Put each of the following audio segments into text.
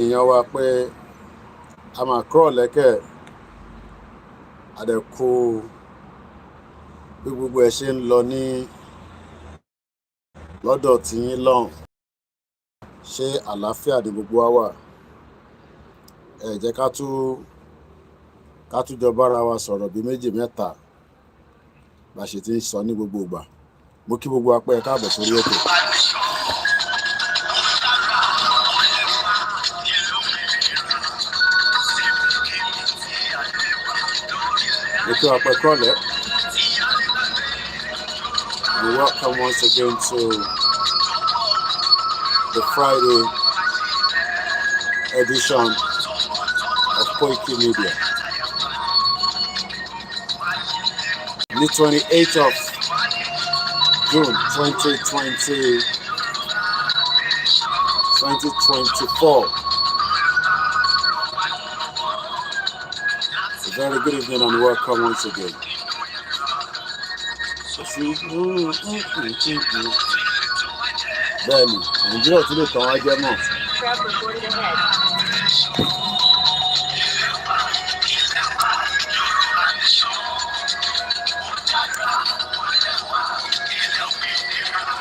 èèyàn wa pé a máa kúrò lẹ́kẹ̀ àdẹ̀kù bí gbogbo ẹ̀ ṣe ń lọ ní lọ́dọ̀ tiyín lọ́hùn, ṣé àlàáfíà ni gbogbo wa wà? Ẹ jẹ́ ká tún jọ bára wa sọ̀rọ̀ bí méjì mẹ́ta bá ṣe ti ń sọ ní gbogbo ìgbà. Mo kí gbogbo wa pé ẹ káàbọ̀ sórí ètò. Mo kí wa pé kọ́lẹ̀. We welcome once again to the Friday edition of Koikimedia. The 28th of June 2024. A very good evening and welcome once again. Bẹ́ẹ̀ni, Nàìjíríà tún lè tàn wá jẹ́ náà.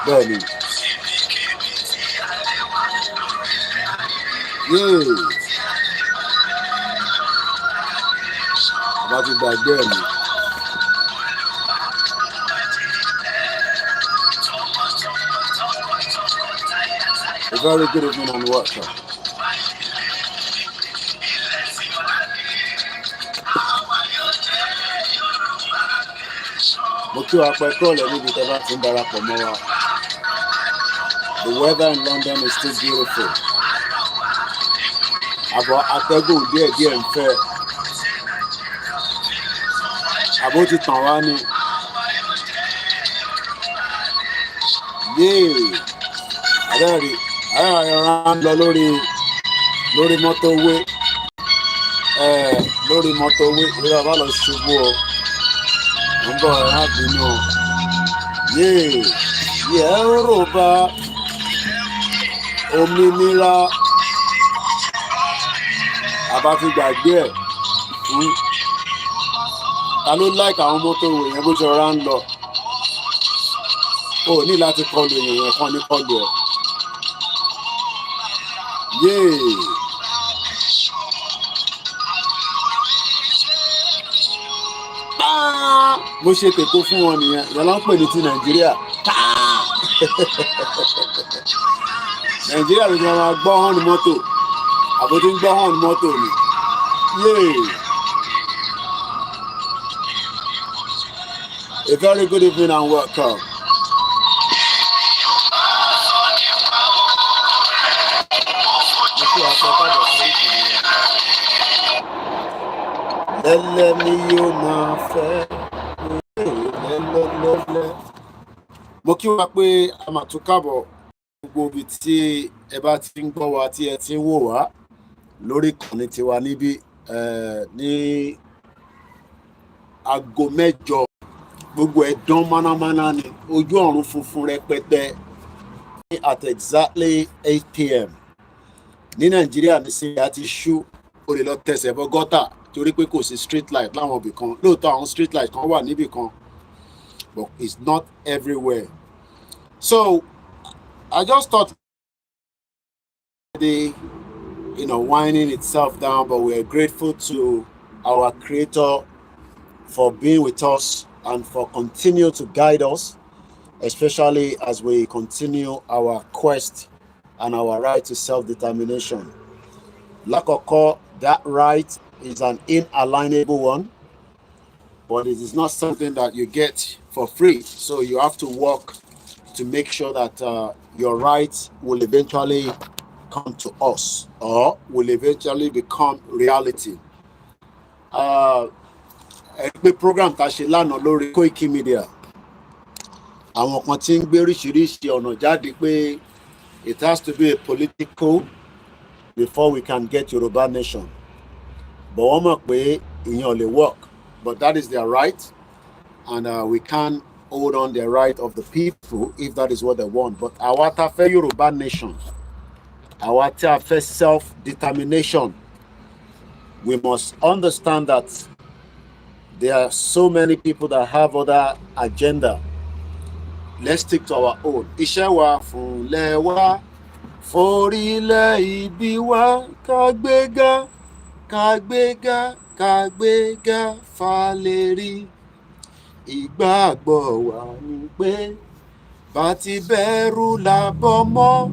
Bẹ́ẹ̀ni. Àbá ti gbàgbé ẹ̀ mi. A very good evening and welcome. Mo kí wa pẹ́ kọ́ọ̀lẹ̀ níbi tẹ́ bá ti ń darapọ̀ mọ́ wa. The weather in London is still beautiful. Àbọ̀ atẹ́gùn díẹ̀díẹ̀ ń fẹ́. Àbó ti tàn wá ní. Àbẹ́rẹ́ ara ń lọ lórí mọ́tòwé. Lórí mọ́tòwé ìrora bá lọ ṣubú o. Mo ń bọ̀ ẹ̀rọ bínú o. Yorùbá òmìnira àbá ti gbàgbé ẹ̀. Ta ló láìka àwọn mọ́tòwé yẹn bó ṣe rọra ń lọ? O ní láti kọlu èèyàn yẹn kan ní kọlu ẹ̀. Mo ṣe tèkó fún wọn nìyẹn, ìyẹn ló ń pè ní ti Nàìjíríà. Nàìjíríà ló ti máa gbọ́ hàn ní mọ́tò, àbó tí ń gbọ́ hàn ní mọ́tò ni. A very good evening and welcome. Lẹ́lẹ́mi yóò máa fẹ́ lẹ́lẹ́lẹ́lẹ́. Mo kí wa pé a máa tún káàbọ̀ gbogbo ibi tí ẹ bá ti ń gbọ́ wa tí ẹ ti ń wò wá lórí ìkànnì tiwa níbí ní aago 8 gbogbo ẹ̀ dán mánámáná ni ojú ọ̀run funfun rẹpẹtẹ at exactly 8 p.m. ní Nàìjíríà ní sí àti ṣú o lè lọ tẹsẹ̀ bọ gọ́tà torí pé kò sí street light láwọn ibì kan. Lóòótọ́ àwọn street light kan wà níbì kan but it's not everywhere. So I just thought winding itself down, but we're grateful to our Creator for being with us and for continue to guide us, especially as we continue our quest and our right to self-determination. Lakoko, that right is an inalienable one, but it is not something that you get for free. So you have to work to make sure that your rights will eventually come to us or will eventually become reality. Ẹgbẹ́ program tá a ṣe lánàá lórí Koikimedia, àwọn kan tí ń gbé oríṣiríṣi ọ̀nà jáde pé it has to be a political before we can get Yoruba nation. But wọ́n mọ̀ pé ìyẹn ò lè work, but that is their right, and we can't hold on the right of the people if that is what they want. But àwa tá fẹ́ Yoruba nation, Àwa tí a fẹ́ self-determination, we must understand that there are so many people that have other agenda. Let's stick to our own. Iṣẹ́ wa fúnlẹ̀ wa, forílẹ̀ ìbí wa, ká gbéga, ká gbéga, ká gbéga fálérí. Ìgbàgbọ́ wa ni pé bá ti bẹ̀rù làbọ̀ mọ́,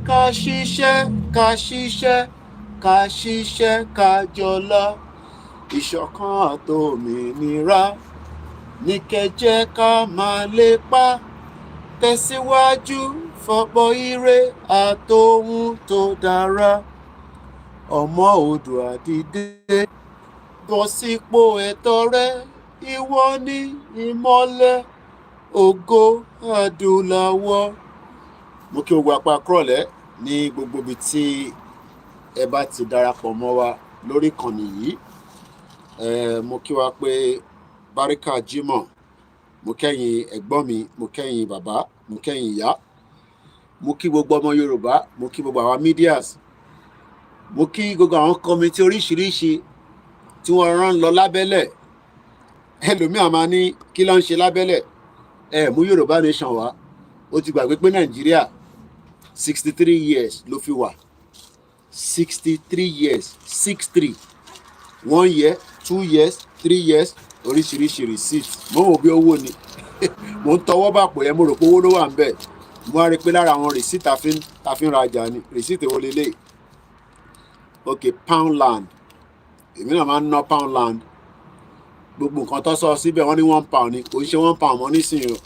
ká ṣiṣẹ́, ká ṣiṣẹ́, ká ṣiṣẹ́, ká jọlá. Ìṣọ̀kan àtòmìnira ní kẹ́jẹ́ ká máa lépa, tẹ̀síwájú fọ̀pọ̀ ire àtòhun tó dára. Ọmọ Oòduà dìde, bọ́ sípò ẹ̀tọ́ rẹ, ìwọ ni ìmọ́lẹ̀ ògo adúláwọ̀. Mo kí gbogbo apá kúrọ̀lẹ́ ní gbogbo ibi tí ẹ bá ti darapọ̀ mọ́ wa lórí ìkànnì yìí. Mo kí wa pé Báríkà Jímọ̀, mo kẹ́yìn ẹ̀gbọ́n mi, mo kẹ́yìn bàbá, mo kẹ́yìn ìyá, mo kí gbogbo ọmọ Yorùbá, mo kí gbogbo àwọn medias, mo kí gbogbo àwọn kọmitì oríṣiríṣi tí wọ́n rán lọ lábẹ́lẹ̀. Ẹlòmíà máa ní kí ló ń ṣe lábẹ́lẹ̀? Mú Yorùbá nation wá. Ó ti gbàgbé pé Nàìjíríà 63 years ló fi wà. 63 years, 63. 1 year, 2 years, 3 years, oríṣiríṣi receipt. Mo wò bí owó ni. Mo ń tọwọ́ bàpò yẹn, mo rò pé owó ló wà ń bẹ̀. Mo wá rí pé lára àwọn receipt ta fi ń rajà ni. Receipt èwo lélẹ̀? Okay, Poundland. Èmi náà máa ń ná Poundland. Gbogbo nǹkan tó sọ síbẹ̀ wọ́n ní £1 ni. Kò ń ṣe £1 mọ́ nísìnyí o.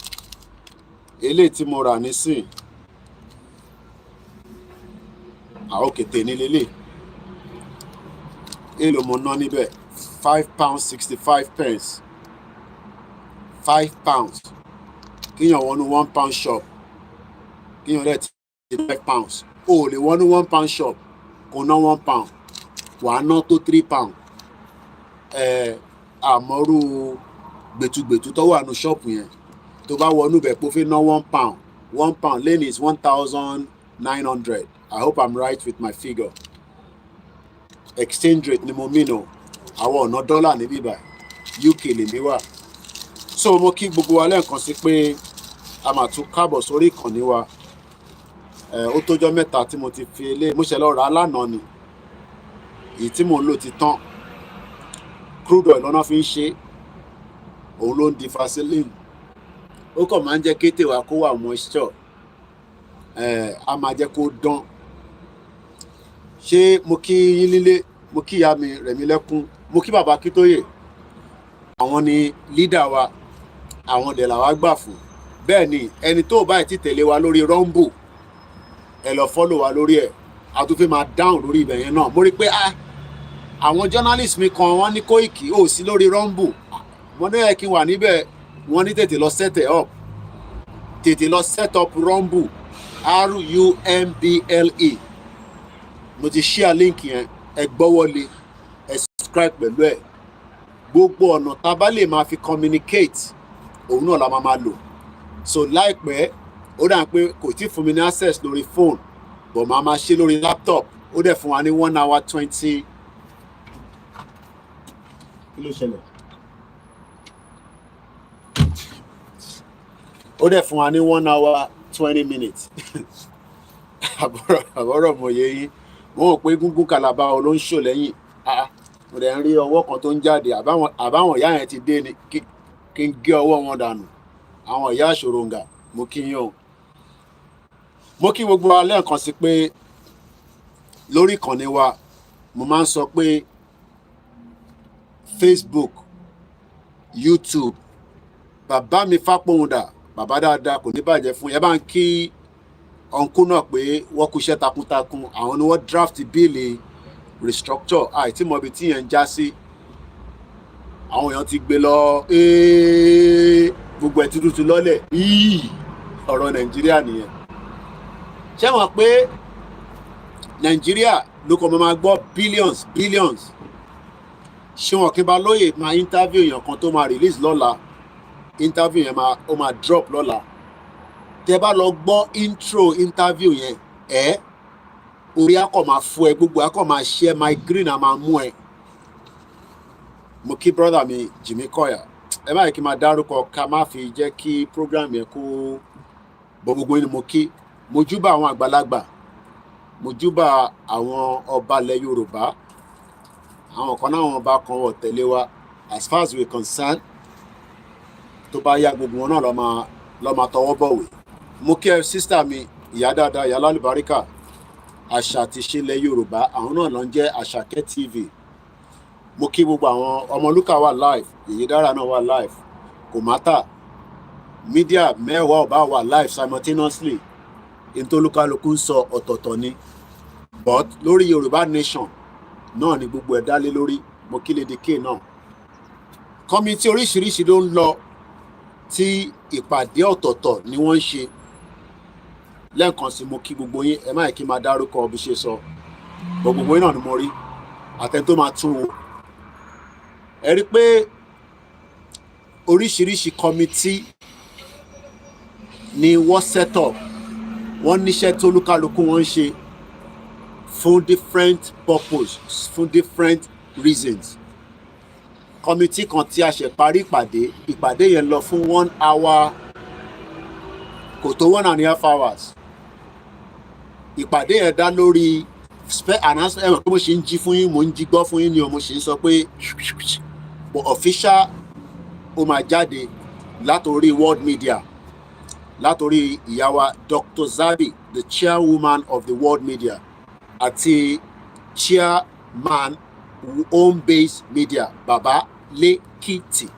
Eléyìí tí mo rà nísìn. Okay, tèmi lélẹ̀. Èló mo ná níbẹ̀? £5.65. £5. Kíyàn wọnú £1 shop. Kíyàn rẹ̀ ti £5. O lè wọnú £1 shop kò ná £1. Wàá ná tó £3. Àmọ́rú gbẹ̀tugbẹ̀tu tó wà ní ṣọ́ọ̀pù yẹn. Tó bá wọnú bẹ̀ pé ó fi ná £1. £1 lẹ́ni is 1,900. I hope I'm right with my figure. Exchange rate ni mo mean o. Àwọn ọ̀nà dọ́là níbí báyìí. UK lèmi wà. So mo kí gbogbo wa lẹ́ẹ̀kan sí pé a máa tún káàbọ̀ sórí ìkànnì wa. Ó tójọ́ mẹ́ta tí mo ti fi mo ṣe lọ rà á lánàá ni. Èyí tí mò ń lò ti tán. Crude oil lọ́nà fi ń ṣe. Òun ló ń di Vaseline. Ó kàn máa ń jẹ́ kété wa kó wà moisture. A máa jẹ́ kó dán. Ṣé mo kí yín lílé, mo kí ìyá mi Rẹ̀mílẹ́kún, mo kí bàbá Kítóyè. Àwọn ni leader wa, àwọn dẹ̀ làwa gbà fún. Bẹ́ẹ̀ ni ẹni tó bá ti tẹ̀lé wa lórí Rumble, ẹ lọ follow wa lórí ẹ̀. A tún fi máa dáhùn lórí ibẹ̀ yẹn náà. Mo rí pé àwọn journalist mi kan wọ́n ní Koiki ó sí lórí Rumble. Mo ní ẹ kí n wà níbẹ̀, wọ́n ní tètè lọ set up. Tètè lọ set up Rumble. RUMBLE. Mo ti share link yẹn, ẹ gbọ́wọ́lé, ẹ subscribe pẹ̀lú ẹ̀. Gbogbo ọ̀nà tá bá lè máa fi communicate, òun náà la máa lò. So láìpẹ́, ó dà pé kò tí fún mi ní access lórí phone, but máa ṣe lórí laptop. Ó dẹ̀ fún wa ní 1 hour 20. Kí ló ṣẹlẹ̀? Ó dẹ̀ fún wa ní 1 hour 20 minutes. Àbọ̀rọ̀ mọ̀ yé yín. Wọ́n ò pé gúngún kalaba ló ń ṣò lẹ́yìn. Mo dẹ̀ ń rí ọwọ́ kan tó ń jáde. Àbáwọn ìyá yẹn ti dé ni kí n gé ọwọ́ wọn dànù. Àwọn ìyá àṣòròǹgà, mo kí yín o. Mo kí gbogbo wa lẹ́ẹ̀kan sí pé lórí ìkànnì wa, mo máa ń sọ pé Facebook, YouTube, bàbá mi Fápóhùndà, bàbá dáadáa kò ní bàjẹ́ fún yẹn. Bá ń kí ọ̀nkú náà pé wọ́n kú iṣẹ́ takuntakun. Àwọn ni wọ́n draft bíìlì restructure. Àìtí mọ̀ ibi tí yẹn ń já sí. Àwọn èèyàn ti gbé lọ. Gbogbo ẹ̀ ti dúdú lọ́lẹ̀. Ọ̀rọ̀ Nàìjíríà nìyẹn. Ṣé wọ́n pé Nàìjíríà ló kọ́ máa gbọ́ billions. Ṣé wọn kí n bá lóye máa interview èèyàn kan tó máa release lọ́la? Interview yẹn ó máa drop lọ́la. Tẹ́ bá lọ gbọ́ intro interview yẹn, orí á kọ̀ máa fọ́ ẹ, gbogbo á kọ̀ máa ṣe migraine á máa mú ẹ. Mo kí brother mi Jimmy Koya, ẹ má yẹ kí n máa dárúkọ ká má fi jẹ́ kí program yẹn kó gbogbo ni mo kí. Mo júbà àwọn àgbàlagbà, mo júbà àwọn ọba ilẹ̀ Yorùbá, àwọn kan náà wọn bá kan wọ̀ tẹ̀lé wa. As far as we concerned, tó bá yá gbogbo wọn náà lọ́ máa tọwọ́ bọ̀wé. Mo kí ẹ sísítà mi ìyá dáadáa, ìyá lálùbáríkà, àṣà àti ìṣe ilẹ̀ Yorùbá, àwọn náà ló ń jẹ́ Àṣàkẹ́ TV. Mo kí gbogbo àwọn Ọmọlúkà wà live, Yèyé Dára náà wà live, kò mátà mídíà mẹ́wàá ọba wà live simultaneously. Ìtòlúkálukú ń sọ ọ̀tọ̀ọ̀tọ̀ ni, but lórí Yorùbá nation náà ni gbogbo ẹ̀ dá lé lórí. Mo kí Lady K náà. Kọ́mítì oríṣiríṣi ló ń lọ tí ìpàdé ọ̀tọ̀ọ̀tọ̀ ni wọ́n ń ṣe. Lẹ́ẹ̀kan sí mo kí gbogbo yín, ẹ má yẹ kí n máa dárúkọ bí ṣe sọ, gbogbo yín náà ni mo rí àtẹni tó máa tún wò. Ẹ rí pé oríṣiríṣi kọ́mítì ni wọ́n set up, wọ́n níṣẹ́ tó olúkálukú wọ́n ń ṣe fún different purpose, fún different reasons. Kọ́mítì kan tí a ṣe parí ìpàdé yẹn lọ fún 1 hour, kò tó 1.5 hours. Ìpàdé yẹn dá lórí announcement. Ẹ̀wọ̀n pé mo ṣe ń jí fún yín, mo ń jí gbọ́ fún yín ni mo ṣe ń sọ pé official ó máa jáde látòrí world media, látòrí ìyá wa Dr. Zabi, the chairwoman of the world media, àti chairman home based media, Baba Lekiti.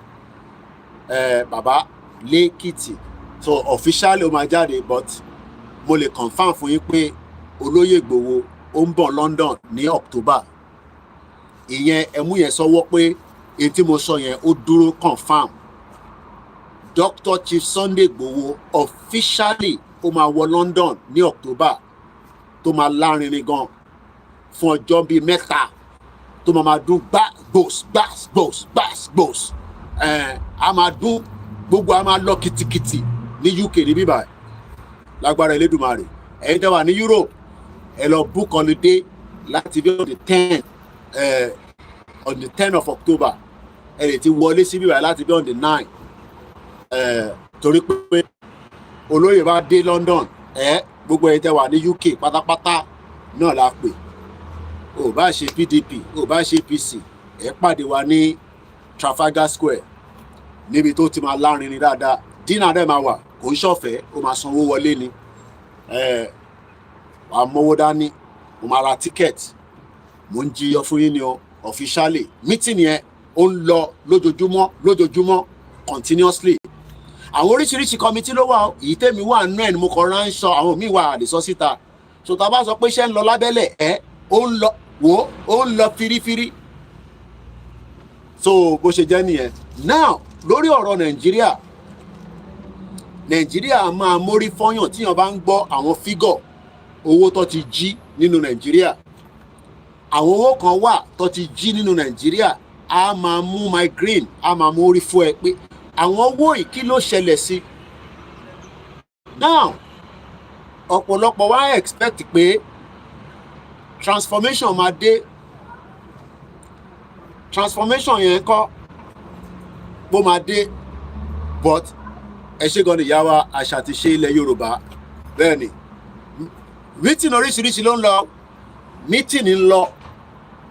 Baba Lekiti. So officially ó máa jáde, but mo lè confirm fún yín pé Olóyè Ìgbòho ó ń bọ̀ London ní October. Ìyẹn ẹmú yẹn sọwọ́ pé èyí tí mo sọ yẹn ó dúró confirm. Dr. Chief Sunday Igboho officially ó máa wọ London ní October, tó máa lárinrin gan fún ọjọ́ bíi 3 tó máa dún gbàs. A máa dún, gbogbo a máa lọ kìtìkìtì ní UK ní bíbá lágbára Elédùmarè. Ẹ̀yin tẹ́ wà ní Europe, ẹ lọ book holiday láti bí on the 10th of October. Ẹ lè ti wọlé sí bíbá láti bí on the 9th. Torí pé olóyè bá dé London, gbogbo ẹ̀yin tẹ́ wà ní UK pátápátá náà la pè. Ó bá ṣe PDP, ó bá ṣe PC, ẹ pàdé wa ní Trafalgar Square níbi tó ti máa lárinrin dáadáa. Dínà dẹ̀ máa wà, kò ń ṣọ̀fẹ́, ó máa sanwó wọlé ni. Wàá mówó dání, mo máa ra ticket, mo ń jiyọ fún yín ni o officially. Meeting yẹn ó ń lọ lójoojúmọ́ continuously. Àwọn oríṣiríṣi kọ́mítì ló wà, èyí tèmi wà nínú ẹ̀ ni mo kàn ránṣọ, àwọn míì wà àdìsọ́ síta. So tá a bá sọ pé iṣẹ́ ń lọ lábẹ́lẹ̀, ó ń lọ firifiri. So bó ṣe jẹ́ nìyẹn. Now lórí ọ̀rọ̀ Nàìjíríà máa mórí fọ́yàn tíyàn bá ń gbọ́ àwọn fígọ̀ owó tó ti jí nínú Nàìjíríà. Àwọn owó kan wà tó ti jí nínú Nàìjíríà, a máa mú migraine, a máa mú orí fọ́ ẹ pé àwọn owó yìí kí ló ṣẹlẹ̀ sí. Now ọ̀pọ̀lọpọ̀ wá expect pé transformation máa dé. Transformation yẹn kọ́ bó máa dé, but ẹ ṣe gan ni ìyá wa àṣà àti ṣe ilẹ̀ Yorùbá. Bẹ́ẹ̀ ni meeting oríṣiríṣi ló ń lọ, meeting ń lọ,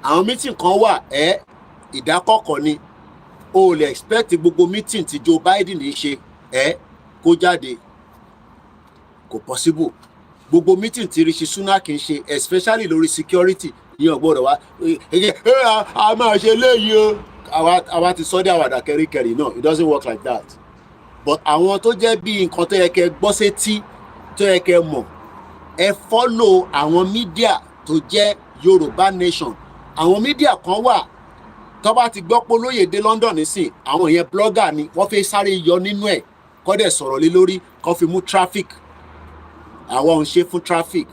àwọn meeting kan wà ìdákọ̀kọ̀ ni. O lè expect gbogbo meeting tí Joe Biden ṣe kó jáde, kò possible. Gbogbo meeting tí Rishi Sunak ń ṣe, especially lórí security, ìyẹn ò gbọ́dọ̀ wá a máa ṣe léyìí o, àwa ti sọ dé àwàdà kẹríkẹrí náà. It doesn't work like that. But àwọn tó jẹ́ bí nǹkan tó yẹ kẹ́ gbọ́ sétí, tó yẹ kẹ́ mọ̀, ẹ follow àwọn media tó jẹ́ Yorùbá nation. Àwọn media kan wà tó bá ti gbọ́ pé olóyè dé London nísìn, àwọn yẹn blogger ni, wọ́n fẹ́ sáré yọ nínú ẹ̀ kọ́ dẹ̀ sọ̀rọ̀ lé lórí, kọ́ fi mú traffic. Àwa ò ń ṣe fún traffic,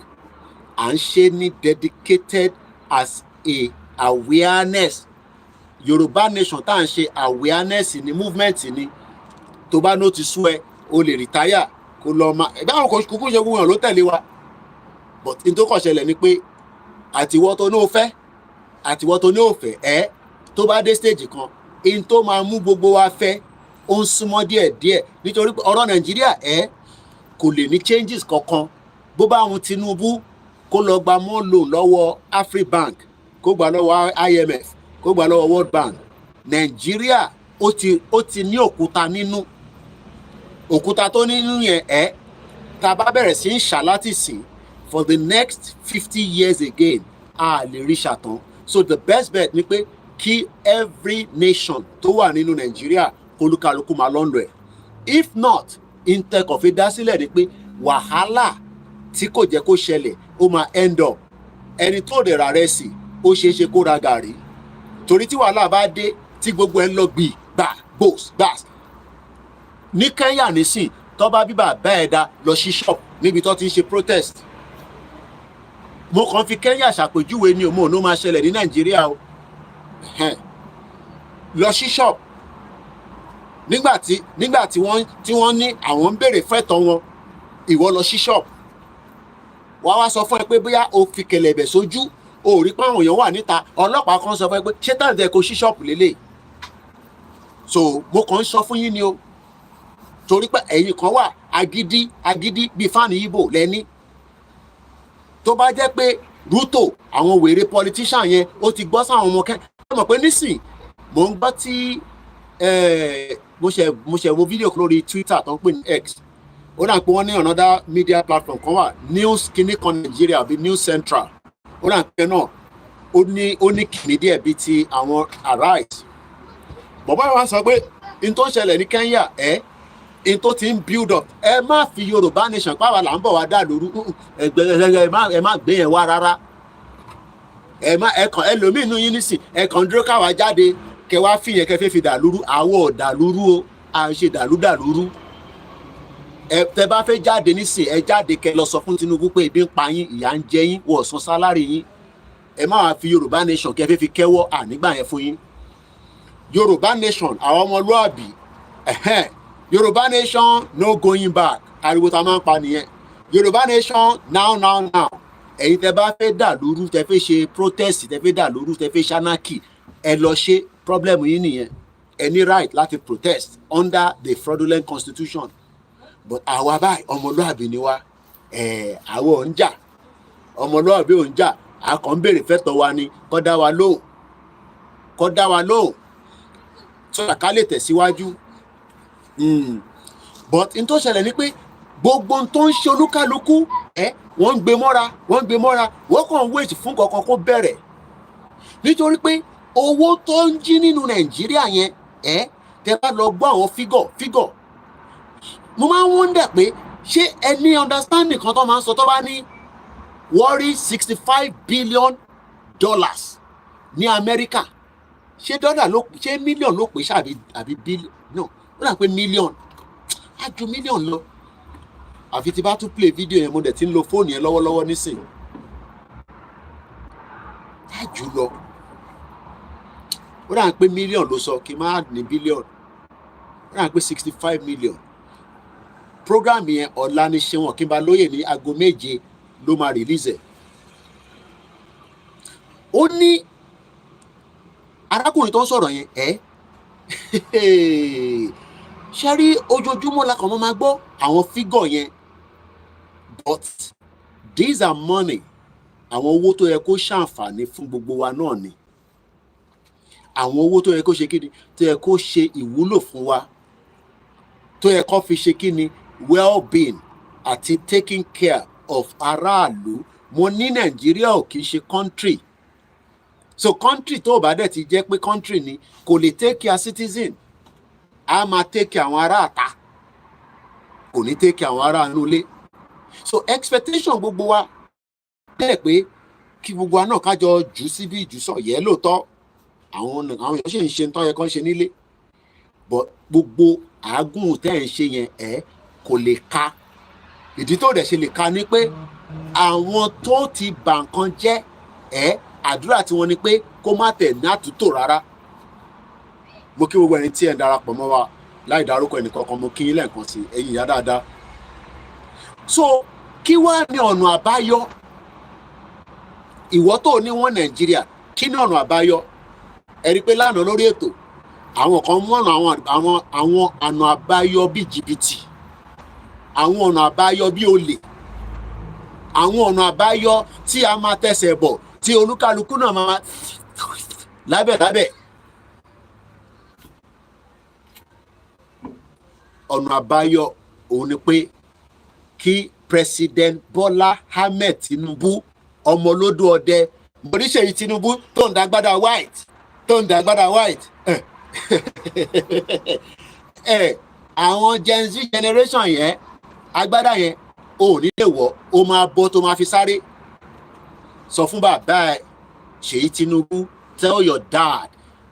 à ń ṣe ní dedicated as a awareness. Yorùbá nation tá à ń ṣe awareness ni, movement ni. Tó bá nó ti sú ẹ, o lè retire kó lọ máa ẹgbẹ́ àwọn kòkó ṣe gbogbo èèyàn ló tẹ̀lé wa. But in tó kàn ṣẹlẹ̀ ni pé àtiwọ́ tó ní ó fẹ́ àtiwọ́ tó ní ó fẹ́ tó bá dé stage kan in tó máa mú gbogbo wa fẹ́ ó ń súnmọ́ díẹ̀díẹ̀ nítorí pé ọ̀rọ̀ Nàìjíríà kò lè ní changes kankan bó bá àwọn Tinubu kó lọ gba more loan lọ́wọ́ Afribank kó gbà lọ́wọ́ IMF kó gbà lọ́wọ́ World Bank Nàìjíríà ó ti ní òkúta nínú òkúta tó nínú yẹn tá a bá bẹ̀rẹ̀ sí ń ṣàlátìsí for the next 50 years again a lè rí ṣàtàn so the best bet ni pé kí every nation tó wà nínú Nàìjíríà olúkálùkù máa lọ́nlọ́ ẹ̀ if not intec-of dá sílẹ̀ ni pé wàhálà tí kò jẹ́ kó ṣẹlẹ̀ ó máa end up ẹni tó lè ra rẹ̀ sí ó ṣeé ṣe kó ra gàrí torí tí wàhálà bá dé tí gbogbo ẹ̀ ń lọ gbì gbà gbòs gbàs ní Kenya nísìn tó bá bíbà bá ẹ̀dá lọ sí shop níbi tó ti ń ṣe protest mo kàn fi Kenya ṣàpèjúwe ni òun ò ní máa ṣẹlẹ̀ ní Nàìjíríà o lọ sí shop nígbà tí wọ́n ní àwọn ń béèrè fẹ́tọ̀ wọn ìwọ lọ sí shop wá sọ fún ẹ pé bóyá o fi kẹ̀lẹ̀bẹ̀ sójú o rí pé àwọn èèyàn wà níta ọlọ́pàá kan sọ fún ẹ pé ṣé táwọn ẹ̀ kò sí shop lélẹ̀ so mo kàn ń sọ fún yín ni o torí pé ẹ̀yin kan wà agídí bíi fáànì Ìgbò lẹ́ni tó bá jẹ́ pé Ruto àwọn wèrè politician yẹn ó ti gbọ́ sáwọn ọmọ kẹ́ ẹ mọ̀ pé nísìn mò ń gbọ́ tí mo ṣe wo fídíò lórí Twitter tó ń pè ní X ó dà pé wọ́n ní another media platform kan wà news kìíní kan Nigeria bíi News Central ó dà pé náà ó ní kìíní díẹ̀ bíi ti àwọn Arise bọ̀bá wa sọ pé n tó ń ṣẹlẹ̀ ní Kenya in tó ti ń build up ẹ má fi Yorùbá nation pàwọ́ là ń bọ̀ wá dà lóru ẹ má gbé yẹn wá rárá ẹkàn ẹlòmínú yín nísìn ẹkàn dúró káwa jáde kẹ wá fìyẹn kẹ fẹ́ fi dàlúrú àwọ̀ dàlúrú o à ń ṣe dàlúdàlúrú tẹ bá fẹ́ jáde nísìn ẹ jáde kẹ lọ sọ fún Tinubu pé ebi ń pa yín ìyà ń jẹ yín wọ̀ san sálárì yín ẹ má wá fi Yorùbá nation kẹ fẹ́ fi kẹ́wọ́ ànígbà yẹn fún yín Yorùbá nation àwọn ọmọlúàbí Yorùbá nation no going back ariwo ta máa ń pa nìyẹn Yorùbá nation now ẹ̀yin tẹ bá fẹ́ dà lóru tẹ fẹ́ ṣe protest tẹ fẹ́ dà lóru tẹ fẹ́ ṣánákì ẹ lọ ṣe problem yín nìyẹn ẹ ní right láti protest under the fraudulent constitution but àwa báyìí ọmọlúàbí ni wá àwọn ò ń jà ọmọlúàbí ò ń jà a kàn ń béèrè fẹ́tọ̀ wa ni kó dá wa lóhùn sọ́dà ká lè tẹ̀síwájú but n tó ṣẹlẹ̀ ni pé gbogbo n tó ń ṣe olúkálukú wọ́n ń gbé mọ́ra wọ́n kàn ń wait fún kankan kó bẹ̀rẹ̀ nítorí pé owó tó ń jí nínú Nàìjíríà yẹn tẹ bá lọ gbọ́ àwọn fígọ̀ mo máa ń wonder pé ṣé ẹ ní understanding kan tó máa ń sọ tó bá ní worry $65 billion ní Amẹ́ríkà ṣé dọ́là ló ṣé mílíọ̀n ló pè àbí bílíọ̀n no ó dà pé mílíọ̀n á ju mílíọ̀n lọ àfi tí bá tún play video yẹn mo dẹ̀ ti ń lo fóònù yẹn lọ́wọ́lọ́wọ́ nísìnyí á jù lọ ó dà pé mílíọ̀n ló sọ kí n má ní bílíọ̀n ó dà pé 65 million program yẹn ọ̀la ní ṣe wọn kí n bá lóye ní aago 7 ló máa release ẹ̀ ó ní arákùnrin tó ń sọ̀rọ̀ yẹn ṣe rí ojoojúmọ́ la kàn máa gbọ́ àwọn fígọ̀ yẹn but these are money àwọn owó tó yẹ kó ṣàǹfààní fún gbogbo wa náà ni àwọn owó tó yẹ kó ṣe kíni tó yẹ kó ṣe ìwúlò fún wa tó yẹ kó fi ṣe kíni well-being àti taking care of aráàlú mo ní Nàìjíríà ò kì í ṣe country so country tó bá dẹ̀ ti jẹ́ pé country ni kò lè take care citizen a máa take care àwọn ará àta kò ní take care àwọn ará inú ilé so expectation gbogbo wa bẹ́ẹ̀ pé kí gbogbo wa náà kájọ jù síbí jù sọ yẹ lóòótọ́ àwọn èèyàn ṣe ń ṣe tó yẹ kán ṣe nílé but gbogbo àágùn tẹ́ ẹ̀ ń ṣe yẹn kò lè ka ìdí tó dẹ̀ ṣe lè ka ni pé àwọn tó ti bà nǹkan jẹ́ àdúrà tí wọ́n ní pé kó má tẹ̀ ní àtúntò rárá mo kí gbogbo ẹni tí ẹ ń darapọ̀ mọ́ wa láì dárúkọ ẹnìkankan mo kí yín lẹ́ẹ̀kan sí ẹ̀yin ìyá dáadáa so kí wá ní ọ̀nà àbáyọ ìwọ tó ní wọn Nàìjíríà kí ní ọ̀nà àbáyọ ẹ rí pé lánàá lórí ètò àwọn kan mú àwọn ọ̀nà àbáyọ bíi jìbìtì àwọn ọ̀nà àbáyọ bíi olè àwọn ọ̀nà àbáyọ tí a máa tẹsẹ̀ bọ̀ tí olúkálukú náà máa lábẹ́ ọ̀nà àbáyọ òun ni pé kí President Bọ́lá Ahmed Tinubu ọmọlódò ọdẹ Mọ̀ríṣèyí Tinubu tó ń dàgbàdà white àwọn Gen Z generation yẹn agbádá yẹn ò ní lè wọ̀ ó máa bọ́ tó máa fi sáré sọ fún bàbá ẹ Ṣèyí Tinubu tell your dad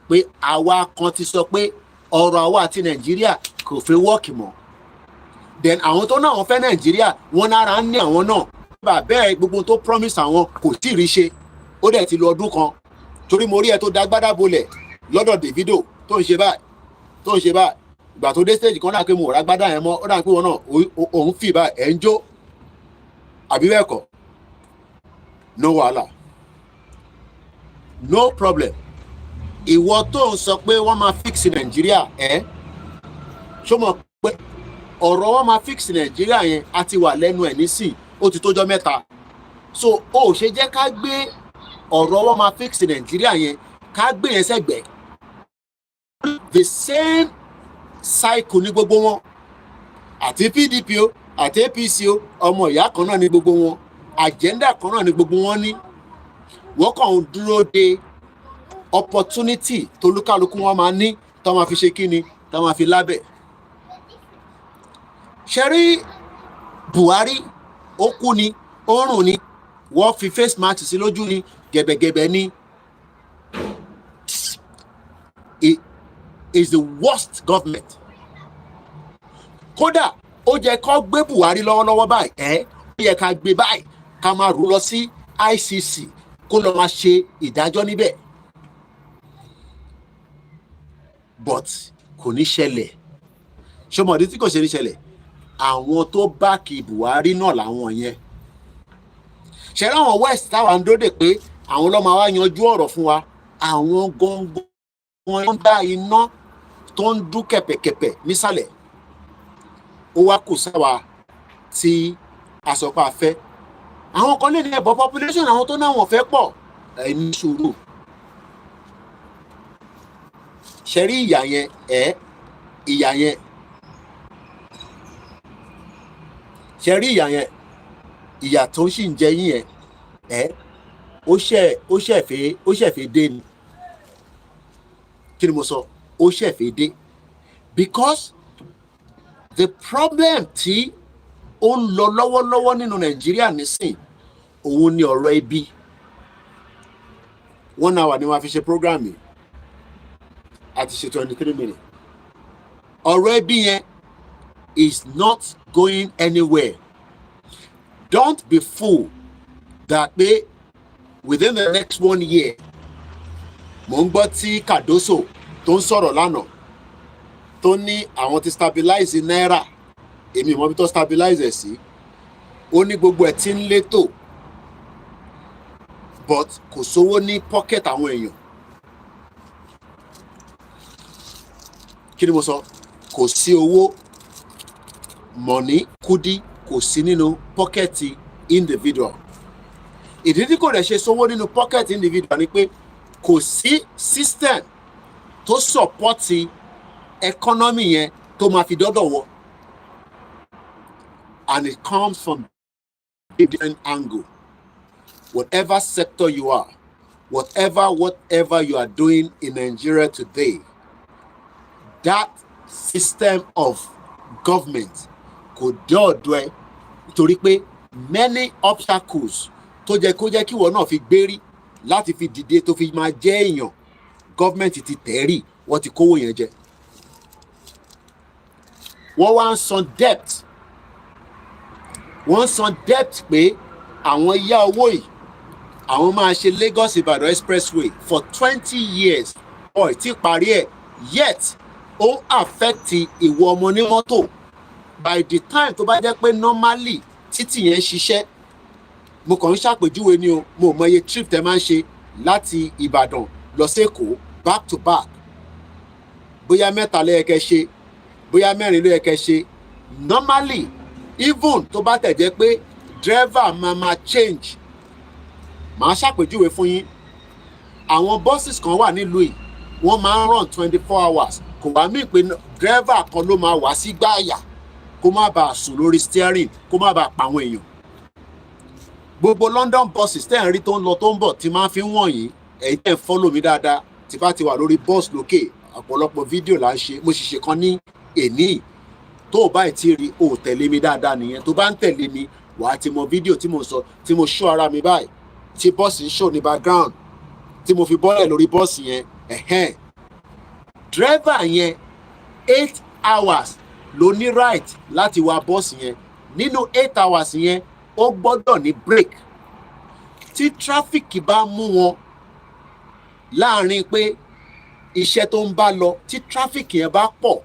pé àwa kan ti sọ pé ọ̀rọ̀ àwa àti Nàìjíríà kò fẹ́ wọ́ọ̀kì mọ́ then àwọn tó náà wọ́n fẹ́ Nàìjíríà wọ́n nára ń ní àwọn náà bàbá ẹ gbogbo tó promise àwọn kò tí ì rí ṣe ó dẹ̀ ti lọ ọdún kan torí mo rí ẹ tó dágbádá bolẹ̀ lọ́dọ̀ Davido tó ń ṣe báyìí ìgbà tó dé stage kan náà pé mo rà gbádá yẹn mọ́ ó dà pé wọn náà òun fì báyìí ẹ̀ ń jó àbí bẹ́ẹ̀ kọ́ no wàhálà no problem ìwọ tó ń sọ pé wọ́n máa fix Nàìjíríà ṣó mọ̀ pé ọ̀rọ̀ wọn máa fix Nàìjíríà yẹn á ti wà lẹ́nu ẹ̀ nísìn ó ti tójọ́ mẹ́ta so ó ṣe jẹ́ ká gbé ọ̀rọ̀ wọn máa fix Nàìjíríà yẹn ká gbé yẹn sẹ́gbẹ̀ẹ́ the same cycle ní gbogbo wọn àti PDP o àti APC o ọmọ ìyá kan náà ní gbogbo wọn agenda kan náà ní gbogbo wọn ní wọ́n kàn ń dúró de opportunity tolúkálukú wọn máa ní tó máa fi ṣe kíni tó máa fi lábẹ́ ṣe rí Buhari ó kú ni ó rùn ni wọ́n fi face mask sí lójú ni gẹ̀bẹ̀gẹ̀bẹ̀ ni is the worst government kódà ó jẹ́ kó gbé Buhari lọ́wọ́lọ́wọ́ báyìí ó yẹ ká gbé báyìí ká máa rú lọ sí ICC kó lọ máa ṣe ìdájọ́ níbẹ̀ but kò ní ṣẹlẹ̀ ṣọmọdé tí kò ṣe ní ṣẹlẹ̀ àwọn tó báàkì Buhari náà làwọn yẹn ṣẹlẹ̀ àwọn West táwa ń dóde pé àwọn ló máa wá yanjú ọ̀rọ̀ fún wa àwọn gangan wọn ń dá iná tó ń dún kẹ̀pẹ̀kẹ̀pẹ̀ nísàlẹ̀ ó wá kù sáwa tí àsọpá fẹ́ àwọn kan lè ní ẹ̀bọ̀ population àwọn tó náà wọ́n fẹ́ pọ̀ ẹni sùúrù ṣẹ́rí ìyà yẹn ṣẹ́rí ìyà yẹn ìyà tó sì ń jẹ yín yẹn ó ṣẹ̀fẹ̀ dé ni kí ni mo sọ ó ṣẹ̀fẹ̀ dé because the problem tí ó ń lọ lọ́wọ́lọ́wọ́ nínú Nàìjíríà nísìn òun ni ọ̀rọ̀ ebi 1 hour ni wọ́n fi ṣe program yìí àti ṣe 23 minutes ọ̀rọ̀ ebi yẹn is not going anywhere. Don't be fooled that pé within the next 1 year mo ń gbọ́ tí Cardoso tó ń sọ̀rọ̀ lánàá tó ní àwọn ti stabilize náírà èmi mọ̀ bí tó stabilize ẹ̀ sí ó ní gbogbo ẹ̀ tí ń létò but kò sówó ní pocket àwọn èèyàn kí ni mo sọ kò sí owó money kudi kò sí nínú pọ́kẹ́tì individual ìdí tí kò rẹ̀ ṣe sówó nínú pọ́kẹ́tì individual ni pé kò sí system tó sọ̀pọ́tì economy yẹn tó máa fi dọ́dọ̀ wọ and it comes from a different angle whatever sector you are whatever you are doing in Nigeria today that system of government kò dé ọ̀dọ̀ ẹ nítorí pé many obstacles tó jẹ́ kó jẹ́ kí ìwọ náà fi gbérí láti fi dìde tó fi máa jẹ́ èèyàn gọ́ọ̀mẹ̀ntì ti tẹ̀rí wọ́n ti kówó yẹn jẹ wọ́n wá ń san debt pé àwọn yá owó yìí àwọn máa ṣe Lagos Ibadan expressway for 20 years ọ̀ tí parí ẹ̀ yet ó affect ìwọ ọmọ ní mọ́tò by the time tó bá jẹ́ pé normally títì yẹn ṣiṣẹ́ mo kàn ń ṣàpèjúwe ni o, mo mọ iye trip tẹ máa ń ṣe láti Ìbàdàn lọ sí Èkó back to back, bóyá 3 ló yẹ kẹ́ ṣe, bóyá 4 ló yẹ kẹ́ ṣe. Normally even tó bá tẹ̀ jẹ́ pé driver máa change, màá ṣàpèjúwe fún yín. Àwọn buses kan wà nílùú yìí, wọ́n máa ń run 24 hours. Kò wá mí pé driver kan ló máa wá sí gbáàyà kó má bàa sùn lórí steering, kó má bàa pa àwọn èèyàn. Gbogbo London buses tẹ́ ẹ̀ ń rí tó ń lọ tó ń bọ̀ tí máa fi ń wọ̀nyí, ẹ̀yin tẹ́ ẹ̀ follow mi dáadáa, tí bá ti wà lórí bus lókè, ọ̀pọ̀lọpọ̀ fídíò là ń ṣe. Mo sì ṣe kan ní èní, tó o bá ti rí o tẹ̀lé mi dáadáa nìyẹn. Tó bá ń tẹ̀lé mi, wà á ti mọ fídíò tí mo sọ, tí mo show ara mi báyìí, tí bọ́ọ̀sì ń show ní background, tí mo fi bọ́lẹ̀ lórí bọ́ọ̀sì yẹn. Driver yẹn 8 hours ló ní right láti wa bọ́ọ̀sì yẹn. Nínú 8 hours yẹn, ó gbọ́dọ̀ ní break. Tí tráfíkì bá mú wọn láàrin pé iṣẹ́ tó ń bá lọ, tí tráfíkì yẹn bá pọ̀,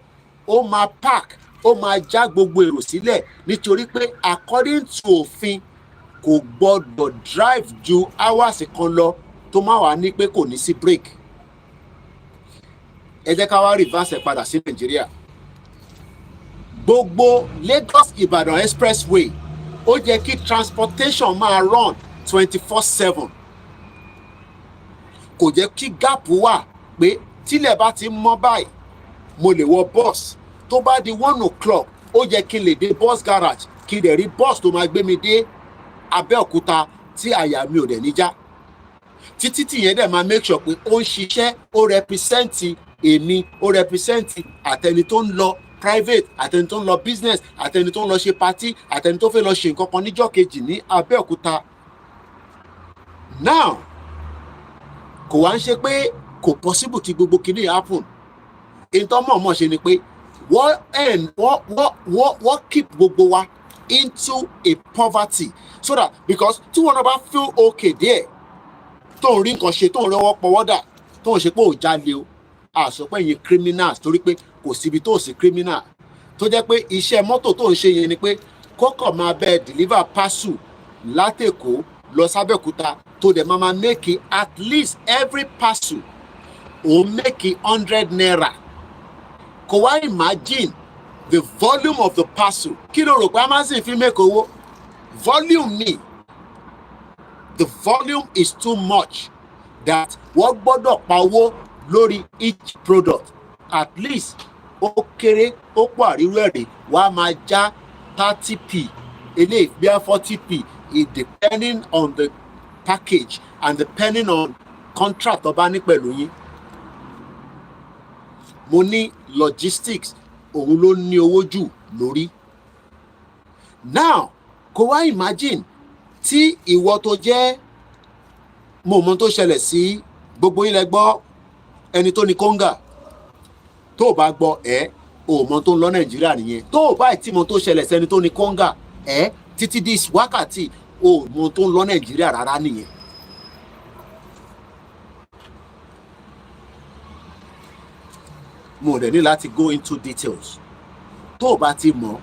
ó máa park, ó máa já gbogbo èrò sílẹ̀, nítorí pé according to òfin kò gbọ́dọ̀ drive ju hours kan lọ tó máa wà ní pé kò ní sí break. Ẹ jẹ́ ká wá reverse ẹ̀ padà sí Nàìjíríà. Gbogbo Lagos Ibadan expressway ó jẹ́ kí transportation máa run 24/7. Kò jẹ́ kí gap wà pé tílẹ̀ bá ti mọ́ báyìí mo lè wọ bus, tó bá di 1 o'clock ó yẹ kí n lè dé bus garage, kí n dẹ̀ rí bus tó máa gbé mi dé Abẹ́òkúta tí àyà mi ò dẹ̀ ní já. Títí tí yẹn dẹ̀ máa make sure pé ó ń ṣiṣẹ́, ó represent èmi, ó represent àtẹni tó ń lọ private, àtẹni tó ń lọ business, àtẹni tó ń lọ ṣe party, àtẹni tó fẹ́ lọ ṣe nǹkan kan níjọ́ kejì ní Abẹ́òkúta. Now kò wá ń ṣe pé kò possible kí gbogbo kìíní happen. Ìtọ́ mọ̀ọ́mọ̀ ṣe ni pé wọ́n keep gbogbo wa into a poverty, so that because tí wọ́n náà bá feel okay there, tó ń rí nǹkan ṣe, tó ń rọwọ́ pọwọ́dà, tó ń ṣe pé ò jalè o, àsọpẹ́ yẹn criminals, torí pé kò síbi tó sí criminal. Tó jẹ́ pé iṣẹ́ mọ́tò tó ń ṣe yẹn ni pé kọ́kọ́ máa bẹ́ẹ̀ deliver parcel látèkó lọ sábẹ́òkúta, tó dẹ̀ máa make at least every parcel ó make 100 naira. Kò wá imagine the volume of the parcel. Kí ló rò pé Amazon fi make owó? Volume ni. The volume is too much that wọ́n gbọ́dọ̀ pa owó lórí each product. At least ó kéré, ó pọ̀ àríwú ẹ̀rẹ̀, wàá máa já 30p, eléyìí bí i 40p, it depending on the package and depending on contract tó bá ní pẹ̀lú yín. Mo ní logistics, òun ló ní owó jù lórí. Now kò wá imagine tí ìwọ tó jẹ́, mo mọ tó ṣẹlẹ̀ sí gbogbo yín lẹ gbọ́ ẹni tó ní kóńgà, tó o bá gbọ́ o mọ tó ń lọ Nàìjíríà nìyẹn. Tó o bá tí mo tó ṣẹlẹ̀ sẹ́ni tó ní kóńgà títí di wákàtí o mọ tó ń lọ Nàìjíríà rárá nìyẹn. Mo dẹ̀ ní láti go into details. Tó o bá ti mọ̀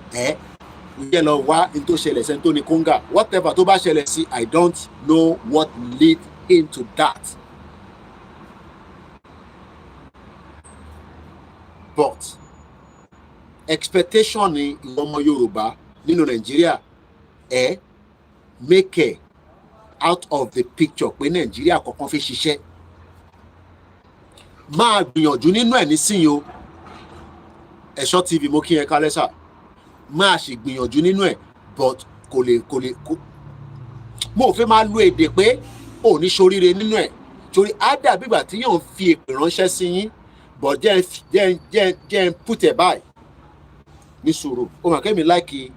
ìyẹn lọ wá ní tó ṣẹlẹ̀ sẹ́ni tó ní kóńgà. Whatever tó bá ṣẹlẹ̀ sí, I don't know what lead into that. But expectation ni ìwọ ọmọ Yorùbá nínú Nàìjíríà make out of the picture pé Nàìjíríà kọ̀ọ̀kan fi ṣiṣẹ́. Máa gbìyànjú nínú ẹ̀ nísìnyí o. Ẹ̀ṣọ́ TV mo kí ẹ kálẹ́ sà. Máa ṣe gbìyànjú nínú ẹ̀, but kò lè mo fẹ́ máa lo èdè pé ò ní ṣoríire nínú ẹ̀, torí á dàbí ìgbà tí yóò fi èpè ránṣẹ́ sí yín. But jẹ́ put ẹ̀ báyìí ní sùúrù. Ó mà kẹ́mi like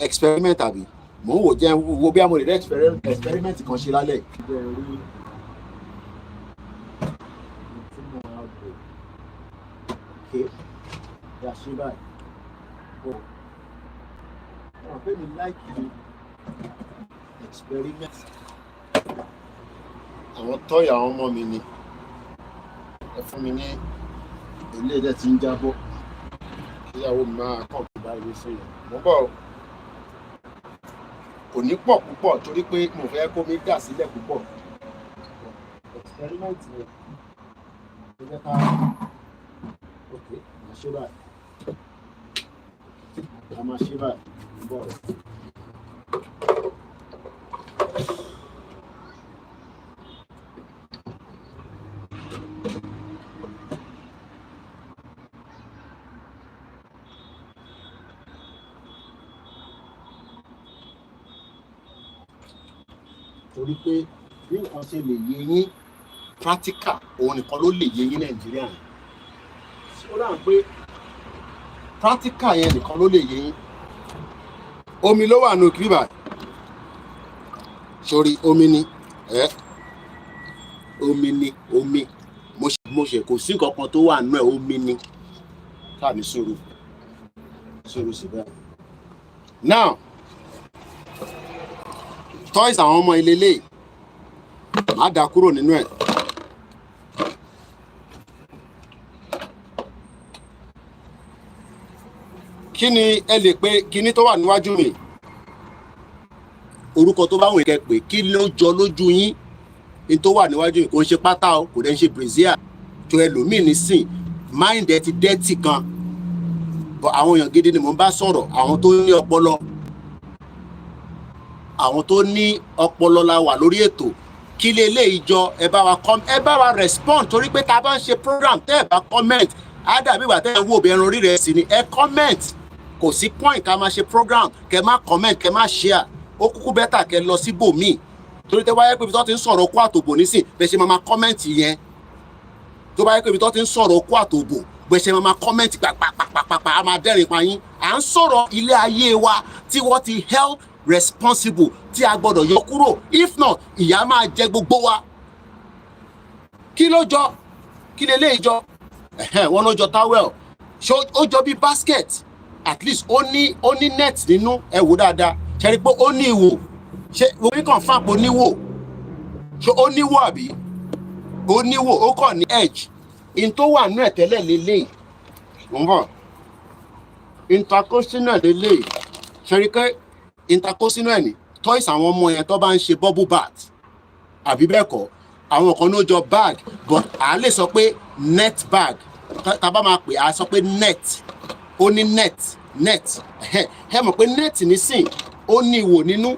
experiment àbí mò ń wò jẹ́ wo bí amòrè experiment kan ṣe lálẹ́. Okay, yeah, ṣe báyìí. Ó mà kẹ́mi like experiment. Àwọn tọ́yà àwọn ọmọ mi ni. Ẹ fún mi ní ilé ẹ̀jẹ̀ tí ń jábọ́, ìyàwó mi máa kàn tó bá ìwé sí yẹn. Mo bọ̀ ọ́. kò ní pọ̀ púpọ̀ torí pé mo fẹ́ kó mi dà sílẹ̀ púpọ̀. Experiment rẹ̀ ó jẹ́ ká ok máa ṣe báyìí a máa ṣe báyìí bọ̀ rẹ̀. Torí pé bí nǹkan ṣe lè yé yín practical òun nìkan ló lè yé yín Nàìjíríà yẹn. Ó rà ń pé practical yẹn nìkan ló lè yé yín. Omi ló wà nù kíbà. Sórí omi ni omi ni omi mo ṣe kò sí nǹkan kan tó wà nù ẹ̀ omi ni káàmì sùúrù síbẹ̀. Now toys àwọn ọmọ ilé lè má dá kúrò nínú ẹ̀. Kí ni ẹ lè pè kíní tó wà níwájú mi? Orúkọ tó bá wù kẹ́ pé kí ló jọ lójú yín ní tó wà níwájú yín kò ń ṣe pátá o kò dẹ̀ ń ṣe brazier tó ẹlòmíì nísìn mind ẹ ti dẹ́tì kan but àwọn èèyàn gidi ni mò ń bá sọ̀rọ̀ àwọn tó ní ọpọlọ la wà lórí ètò. Kí leléyìí jọ ẹ bá wa respond torí pé tá a bá ń ṣe program tẹ́ ẹ bá comment á dàbí ìgbà tẹ́ ẹ wò bí ẹran orí rẹ̀ sí ni ẹ comment. Kò sí point ká máa ṣe program kẹ má comment kẹ má share ó kúkú bẹ́tà kẹ lọ sí bòmíì torí tẹ́ wáyé pé ibi tó ti ń sọ̀rọ̀ okó àtòbò nísìn bẹ́ẹ̀ ṣe máa comment yẹn tó bá yẹ pé ibi tó ti ń sọ̀rọ̀ okó àtòbò bẹ́ẹ̀ ṣe máa comment pàpàpàpàpà á máa dẹ́rìn pa yín. À ń sọ̀rọ̀ ilé ayé wa tí wọ́n ti held responsible tí a gbọ́dọ̀ yọ kúrò if not ìyà máa jẹ gbogbo wa. Kí ló jọ kí leléyìí jọ wọ́n ló jọ towel ṣé ó jọ bí basket at least ó ní net nínú ẹ wò dáadáa ṣe rí pé ó ní ìwò ṣe omi kan fún àpò níwò ṣe ó níwò àbí ó níwò ó kàn ní edge in tó wà nú ẹ̀ tẹ́lẹ̀ lélẹ̀ ń bọ̀ intercosinal lélẹ̀ ṣe rí pé intercosinal ni toys àwọn ọmọ yẹn tó bá ń ṣe bubble bath àbí bẹ́ẹ̀ kọ́ àwọn kan ló jọ bag but à lè sọ pé net bag tá bá máa pè á sọ pé net ó ní net ẹ mọ̀ pé net nísìn ó ní ìwò nínú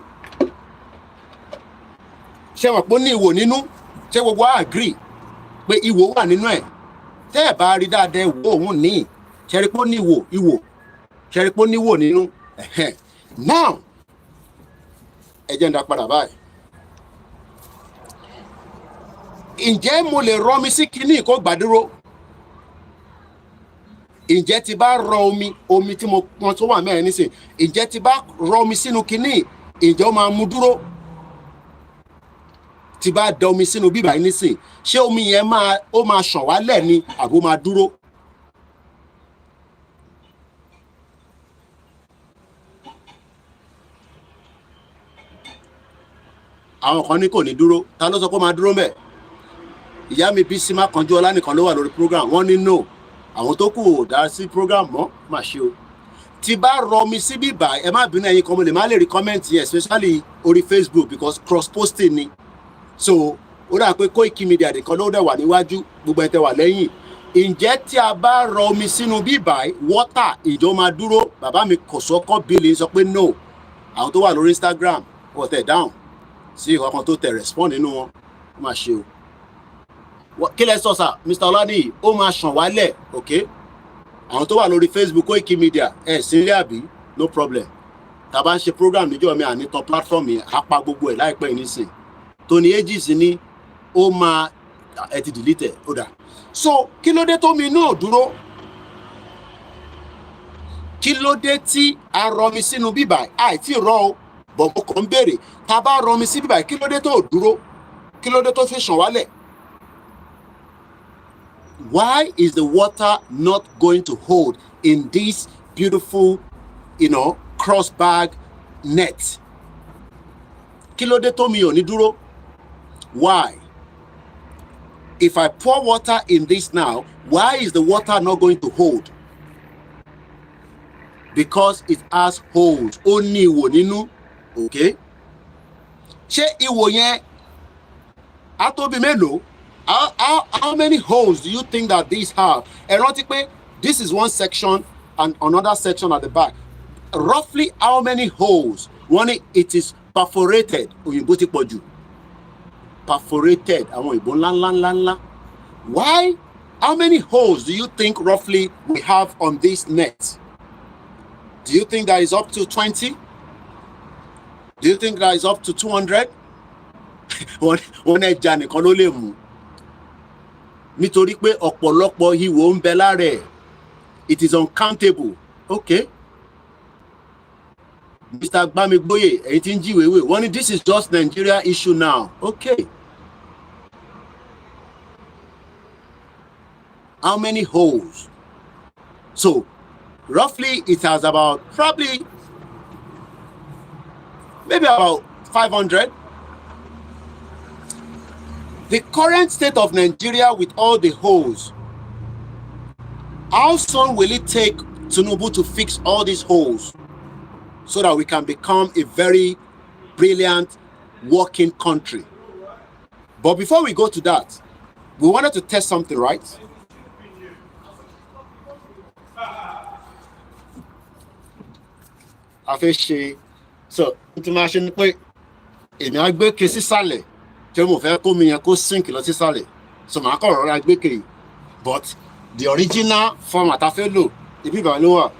ṣé mọ̀ pé ó ní ìwò nínú ṣé gbogbo á agree pé ìwò wà nínú ẹ̀ tẹ́ ẹ̀ bá rí dáadáa ìwò òun ní ṣe rí pé ó ní ìwò ṣe rí pé ó ní ìwò nínú now ẹ jẹ́ ń dá padà báyìí. Ǹjẹ́ mo lè rọ mi sí kinní kó gbàdúró? Ǹjẹ́ tí bá rọ omi tí mo pọn tó wà mẹ́rin nísìn ǹjẹ́ tí bá rọ omi sínú kinní ǹjẹ́ ó máa mú dúró? Tí bá da omi sínú bíbá yìí nísìn ṣé omi yẹn ó máa ṣàn wálẹ̀ ni àbó máa dúró? Àwọn kan ní kò ní dúró ta ló sọ pé ó máa dúró mbẹ̀? Ìyá mi Bísí Mákanjúọlá nìkan ló wà lórí program wọ́n ní no àwọn tó kù ò dá sí program mọ́ má ṣe o. Tí bá rọ mi sí bíbá ẹ má bínú ẹ̀yin kan mo lè má lè rí comment yẹn especially orí Facebook because cross posting ni so ó dà pé Koikimedia nìkan ló dẹ̀ wà níwájú gbogbo ẹ̀ tẹ́ wà lẹ́yìn. Ǹjẹ́ tí a bá rọ omi sínú bíbá water ìjọ máa dúró? Bàbá mi kò sọ́kọ́ bílì sọ pé no àwọn tó wà lórí Instagram wọ́n tẹ̀ down sí ọkàn tó tẹ̀ respond nínú wọn má ṣe o. Kí lẹ sọ sà Mr. Olani ó máa ṣàn wálẹ̀ ok àwọn tó wà lórí Facebook Koikimedia sílé àbí no problem tá bá ń ṣe program níjọ́ mi ànítàn platform yẹn á pa gbogbo ẹ̀ láìpẹ́ yìí nísìn Tony Aegis ní ó máa ẹ ti delete ó dà so kí ló dé tó mi náà dúró? Kí ló dé tí a rọ mi sínú bíbà àìtí rọ o bọ̀bọ̀ kan béèrè tá bá rọ mi sí bíbà kí ló dé tó dúró? Kí ló dé tó fi ṣàn wálẹ̀? Why is the water not going to hold in this beautiful, cross bag net? Kí ló dé tó mi ò ní dúró? Why? If I pour water in this now, why is the water not going to hold? Because it has holes. Ó ní ìwò nínú. Okay? Ṣé ìwò yẹn á tó bí mélòó? How many holes do you think that these have? Ẹ rántí pé this is one section and another section at the back. Roughly how many holes? One, it is perforated. Òyìnbó ti pọ̀ jù. Perforated. Àwọn òyìnbó ńlá. Why? How many holes do you think roughly we have on this net? Do you think that is up to 20? Do you think that is up to 200? Wọ́n ẹja nìkan ló lè mú. Nítorí pé ọ̀pọ̀lọpọ̀ ihò ń bẹ lára ẹ̀. It is uncountable. Okay. Mr. Gbamigboye, ẹ̀yin tí ń jíwèé wọ́n ní this is just Nigeria issue now. Okay. How many holes? So, roughly it has about probably maybe about 500. The current state of Nigeria with all the holes, how soon will it take Tinubu to fix all these holes so that we can become a very brilliant working country? But before we go to that, we wanted to test something, right? So, international pé èmi á gbé ke sísàlẹ̀ tí mo fẹ́ kó mi yẹn kó sink lọ sísàlẹ̀. So màá kọ̀ rọra gbé ke. But the original format a fẹ́ lò ibi ìbàlẹ̀ ló wà.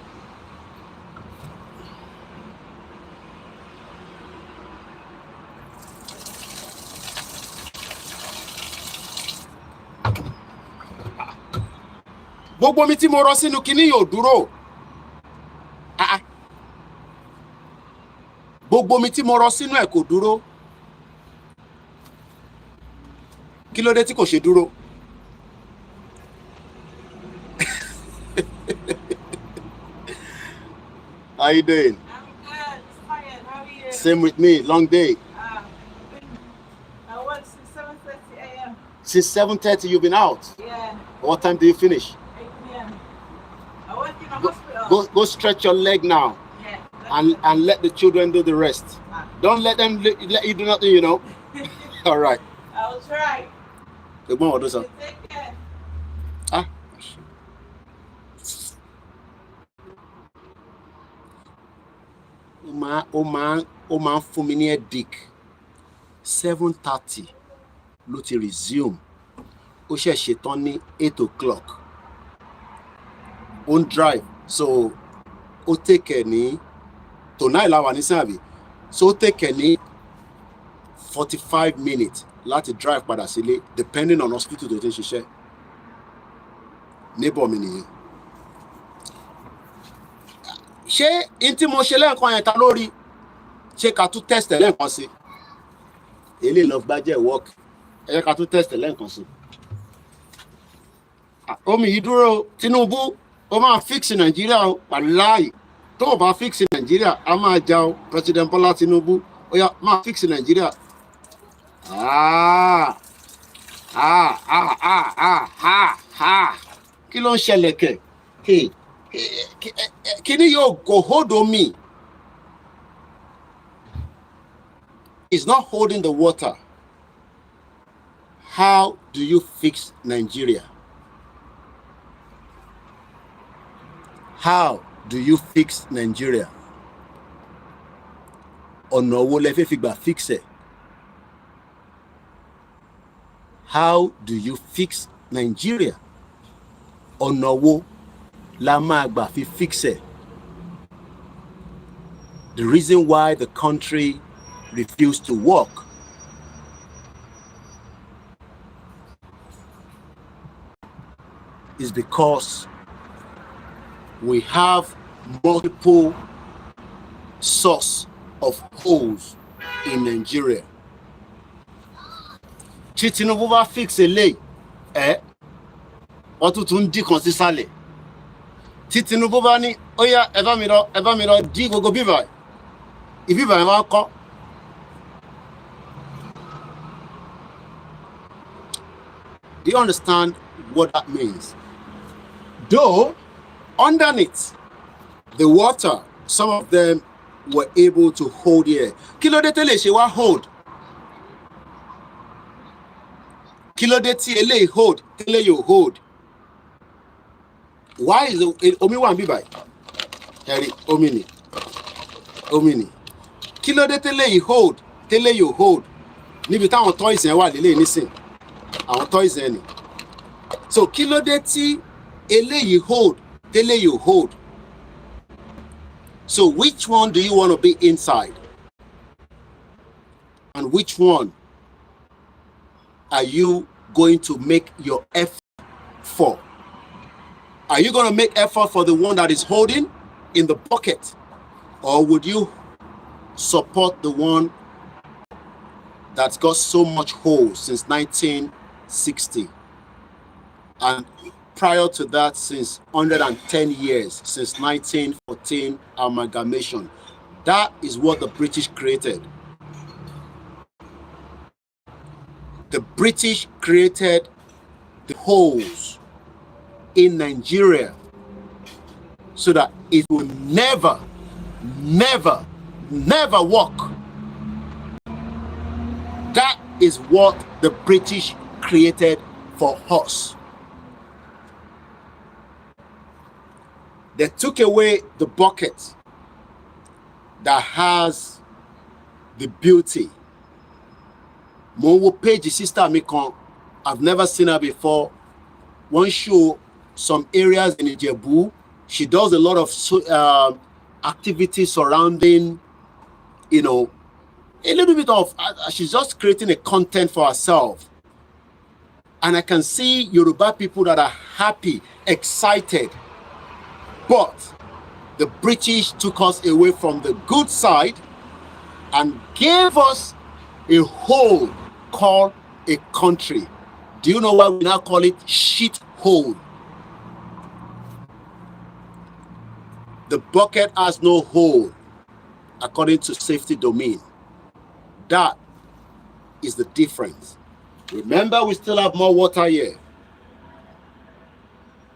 Gbogbo mi tí mo rọ sínú kinní yóò dúró. Gbogbo mi tí mo rọ sínú ẹ̀ kò dúró. Kí ló dé tí kò ṣe dúró? How you doing? I'm good. Tired. How are you? Same with me. Long day. I work since 7:30 a.m. Since 7:30 you've been out. Yeah, What time do you finish? 8 p.m. I work in a hospital. Go stretch your leg now. Yeah. And let the children do the rest. Don't let them let you do nothing, you know. All right. I'll try. Good morning, sir. Take care. Ó máa ń fún mi ní headache. 7:30 ló ti resume. Ó ṣe ṣetán ní 8 o'clock. Ó ń drive, so ó take ẹ̀ ní tonight la wà ní sàbí. So ó take ẹ̀ ní 45 minutes láti drive padà sílé depending on hospital tó ti ń ṣiṣẹ́. Neighbor mi nìyẹn. Ṣé in tí mo ṣe lẹ́ẹ̀kan yẹn ta lórí? Ṣé ká tún test lẹ́ẹ̀kan sí? Eléyìí lọ gbájẹ́ work. Ẹ jẹ́ ká tún test lẹ́ẹ̀kan sí. Omi yìí dúró Tinubu ó máa fix Nàìjíríà o wàláhì. Tó o bá fix Nàìjíríà a máa jà o President Bola Tinubu ó yá máa fix Nàìjíríà. Kí ló ń ṣẹlẹ̀ kẹ̀? Kíni yóò go hold on me? It's not holding the water. How do you fix Nigeria? How do you fix Nigeria? Ọ̀nà wo lẹ fẹ́ fi gbà fix ẹ̀? How do you fix Nigeria? Ọ̀nà wo la máa gbà fi fix ẹ̀? The reason why the country refused to work is because we have multiple source of holes in Nigeria. Tí Tinubu bá fix eléyìí, wọ́n tún dí kan sísàlẹ̀. Tí Tinubu bá ní, ó yá ẹ bá mi lọ dí gbogbo bíbà. Ìbíbà yẹn máa ń kọ́. Do you understand what that means? Though, underneath the water, some of them were able to hold here. Kí ló dé tẹ́lẹ̀ ṣe wá hold? Kí ló dé tí eléyìí hold tẹ́lẹ̀ yóò hold? Why is it omi wà níbí báyìí? Ẹ̀rí omi ni. Omi ni. Kí ló dé tẹ́lẹ̀ yìí hold tẹ́lẹ̀ yóò hold? Níbi táwọn toys yẹn wà lélẹ̀ nísìn. Àwọn toys yẹn ni. So kí ló dé tí eléyìí hold tẹ́lẹ̀ yóò hold? So which one do you want to be inside? And which one are you going to make your effort for? Are you going to make effort for the one that is holding in the bucket? Or would you support the one that's got so much holes since 1960? And prior to that, since 110 years, since 1914 amalgamation. That is what the British created. The British created the holes in Nigeria so that it will never, never, never work. That is what the British created for us. They took away the bucket that has the beauty. Mo wo page sister mi kan, I've never seen her before. One show some areas in Ijebu. She does a lot of activities surrounding, you know, a little bit of, she's just creating a content for herself. And I can see Yoruba people that are happy, excited. But the British took us away from the good side and gave us a hole called a country. Do you know why we now call it shit hole? The bucket has no hole according to safety domain. That is the difference. Remember, we still have more water here.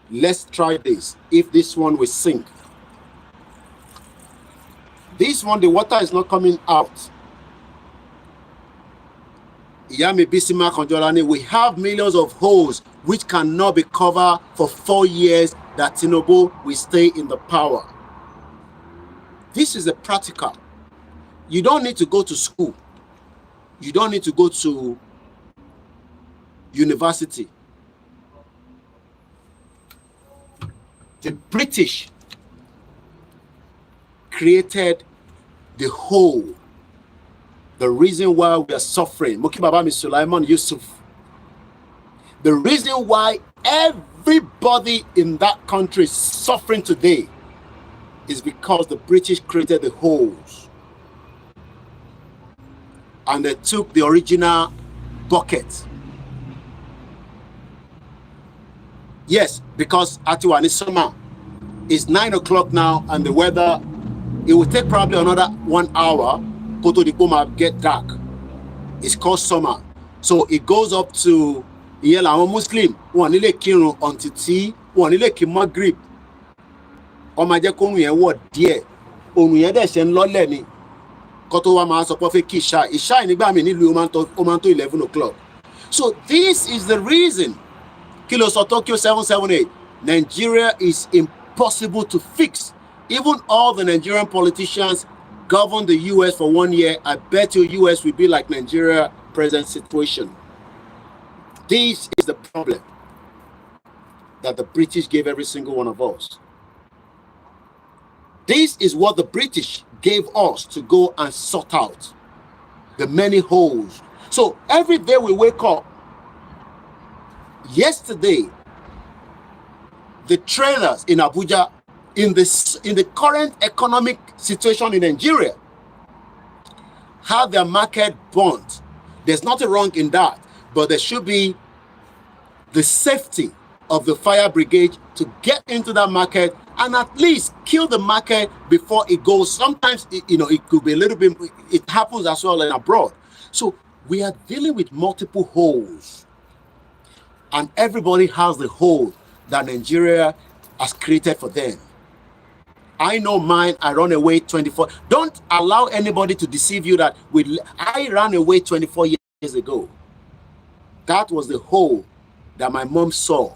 Let's try this. If this one will sink. This one, the water is not coming out. Iyami Bisima Konjolani, we have millions of holes which cannot be covered for 4 years that Tinubu will stay in the power. This is a practical. You don't need to go to school. You don't need to go to university. The British created the whole, the reason why we are suffering. Muki Babami Sulaiman Yusuf. The reason why everybody in that country is suffering today is because the British created the holes. And they took the original bucket. Yes, because Atiwani summer is 9 o'clock now, and the weather, it will take probably another 1 hour to the Puma get dark. It's called summer. So it goes up to Yela Muslim, one ile kirun until tea, one ile ki Maghrib. O ma je ko yen wo die. Orun yen de se nlole ni. Ko to wa ma so po fe ki isha. Isha nigba mi nilu o man to 11 o'clock. So this is the reason. Kilo so Tokyo 778. Nigeria is impossible to fix. Even all the Nigerian politicians govern the US for 1 year. I bet you US will be like Nigeria present situation. This is the problem that the British gave every single one of us. This is what the British gave us to go and sort out the many holes. So every day we wake up. Yesterday, the traders in Abuja, in the current economic situation in Nigeria, have their market burnt. There's nothing wrong in that, but there should be the safety of the fire brigade to get into that market and at least kill the market before it goes. Sometimes, it could be a little bit, it happens as well in abroad. So we are dealing with multiple holes. And everybody has the hole that Nigeria has created for them. I know mine. I run away 24. Don't allow anybody to deceive you that I ran away 24 years ago. That was the hole that my mom saw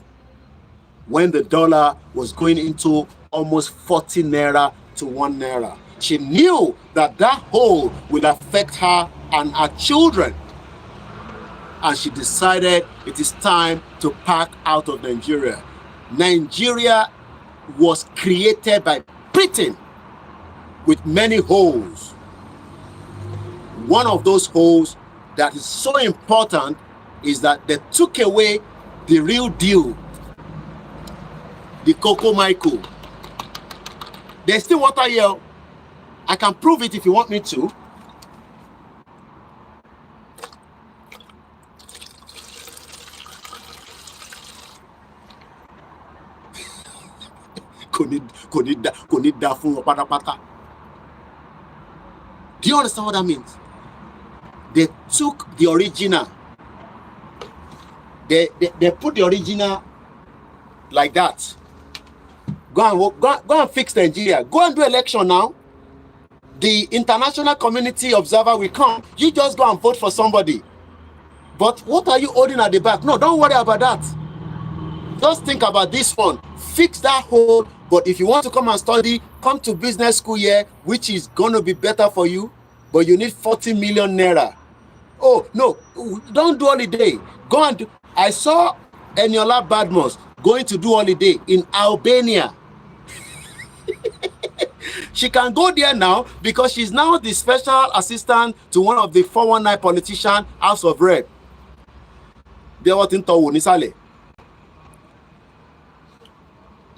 when the dollar was going into almost 40 naira to 1 naira. She knew that that hole would affect her and her children. And she decided it is time to pack out of Nigeria. Nigeria was created by Britain with many holes. One of those holes that is so important is that they took away the real deal, the Cocoa Michael. There's still water here. I can prove it if you want me to. Do you understand what that means? They took the original. They put the original like that. Go and fix Nigeria. Go and do election now. The international community observer will come. You just go and vote for somebody. But what are you holding at the back? No, don't worry about that. Just think about this one. Fix that hole. But if you want to come and study, come to business school here, which is going to be better for you. But you need 40 million naira. Oh, no, don't do holiday. Go and do. I saw Eniola Badmus going to do holiday in Albania. She can go there now because she's now the special assistant to one of the 419 politicians, House of Rep. You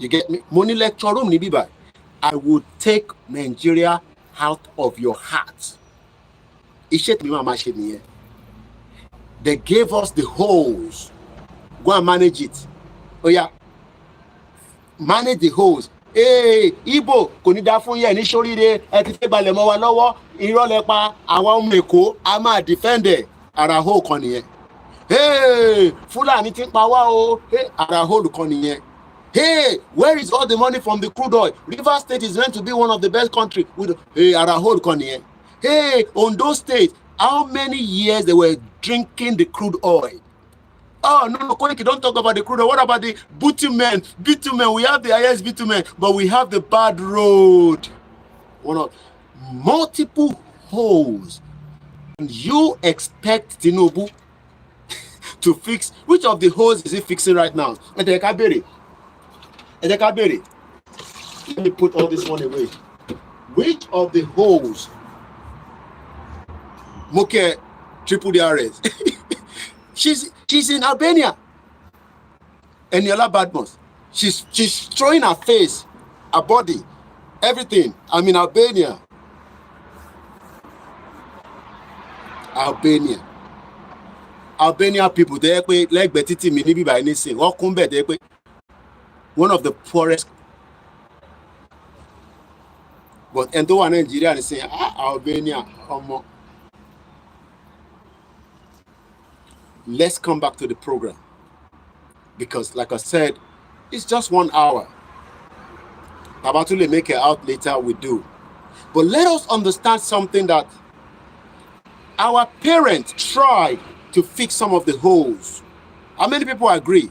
get me? Money lecture room, I would take Nigeria out of your heart. They gave us the holes. Go and manage it. Oh yeah. Manage the holes. Hey, Igbo, kò ní dá fún yẹn ní sóríire, ẹ ti fẹ́ balẹ̀ mọ́ wa lọ́wọ́, irọ́ lẹ pa, àwa ọmọ Èkó, a máa defend ara hole kan nìyẹn. Hey, Fulani ti pa wá o, hey, ara hole kan nìyẹn. Hey, where is all the money from the crude oil? Rivers State is meant to be one of the best countries. Hey, ara hole kan nìyẹn. Hey, Ondo State, how many years they were drinking the crude oil? Oh, no, Koiki, don't talk about the crude oil. What about the bitumen? Bitumen, we have the highest bitumen, but we have the bad road. One of multiple holes. And you expect Tinubu to fix, which of the holes is he fixing right now? Let me put all this one away. Which of the holes? Moke, triple DRS. She's in Albania. Eniola Badmus. She's showing her face, her body, everything. I'm in Albania. Albania people, they like Betiti Minibi by anything. One of the poorest. But and one Nigeria is saying, Albania. Let's come back to the program. Because like I said, it's just 1 hour. Tabatule make it out later, we do. But let us understand something, that our parents tried to fix some of the holes. How many people agree?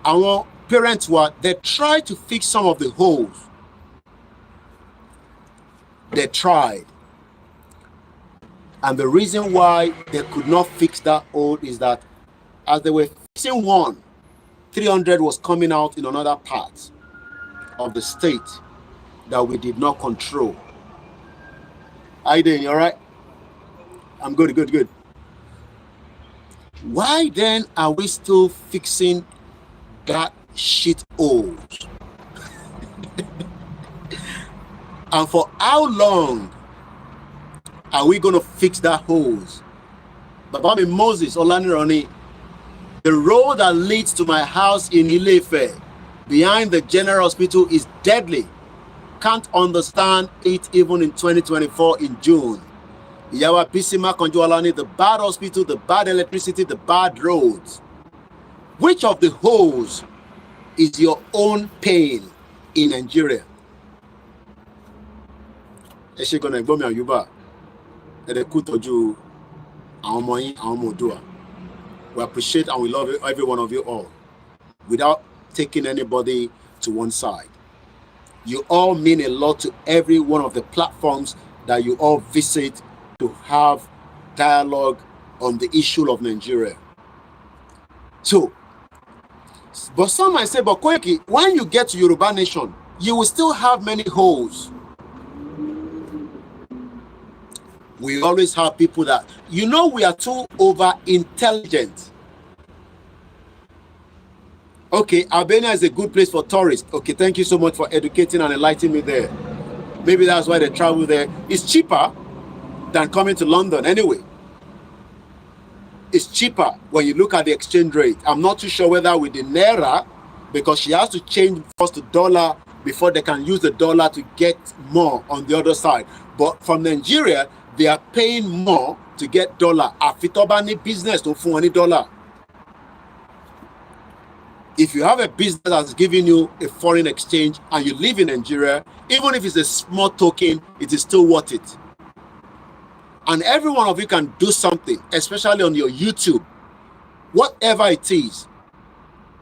Our parents they tried to fix some of the holes. They tried. And the reason why they could not fix that hole is that as they were fixing one, 300 was coming out in another part of the state that we did not control. How you doing? You all right? I'm good. Why then are we still fixing that shit holes? And for how long are we going to fix that holes? Baba Moses Olanironi, the road that leads to my house in Ile-Ife behind the General Hospital is deadly. Can't understand it even in 2024 in June. Yawa Pisima Konjualani, the bad hospital, the bad electricity, the bad roads. Which of the holes is your own pain in Nigeria? ẹ ṣe gan-an ẹ̀gbọ́n mi Àyùbá ẹ̀dẹ̀ kú tọ́jú àwọn ọmọ yín àwọn ọmọ Oòduà. We appreciate and we love every one of you all without taking anybody to one side. You all mean a lot to every one of the platforms that you all visit to have dialogue on the issue of Nigeria. So, but some might say, but Koiki, when you get to Yoruba Nation, you will still have many holes. We always have people that, you know, we are too over intelligent. Okay, Albania is a good place for tourists. Okay, thank you so much for educating and enlightening me there. Maybe that's why they travel there. It's cheaper than coming to London anyway. It's cheaper when you look at the exchange rate. I'm not too sure whether with the Naira, because she has to change first to dollar before they can use the dollar to get more on the other side. But from Nigeria, they are paying more to get dollar. Afitobani business to $4 dollar. If you have a business that's giving you a foreign exchange and you live in Nigeria, even if it's a small token, it is still worth it. And every one of you can do something, especially on your YouTube, whatever it is.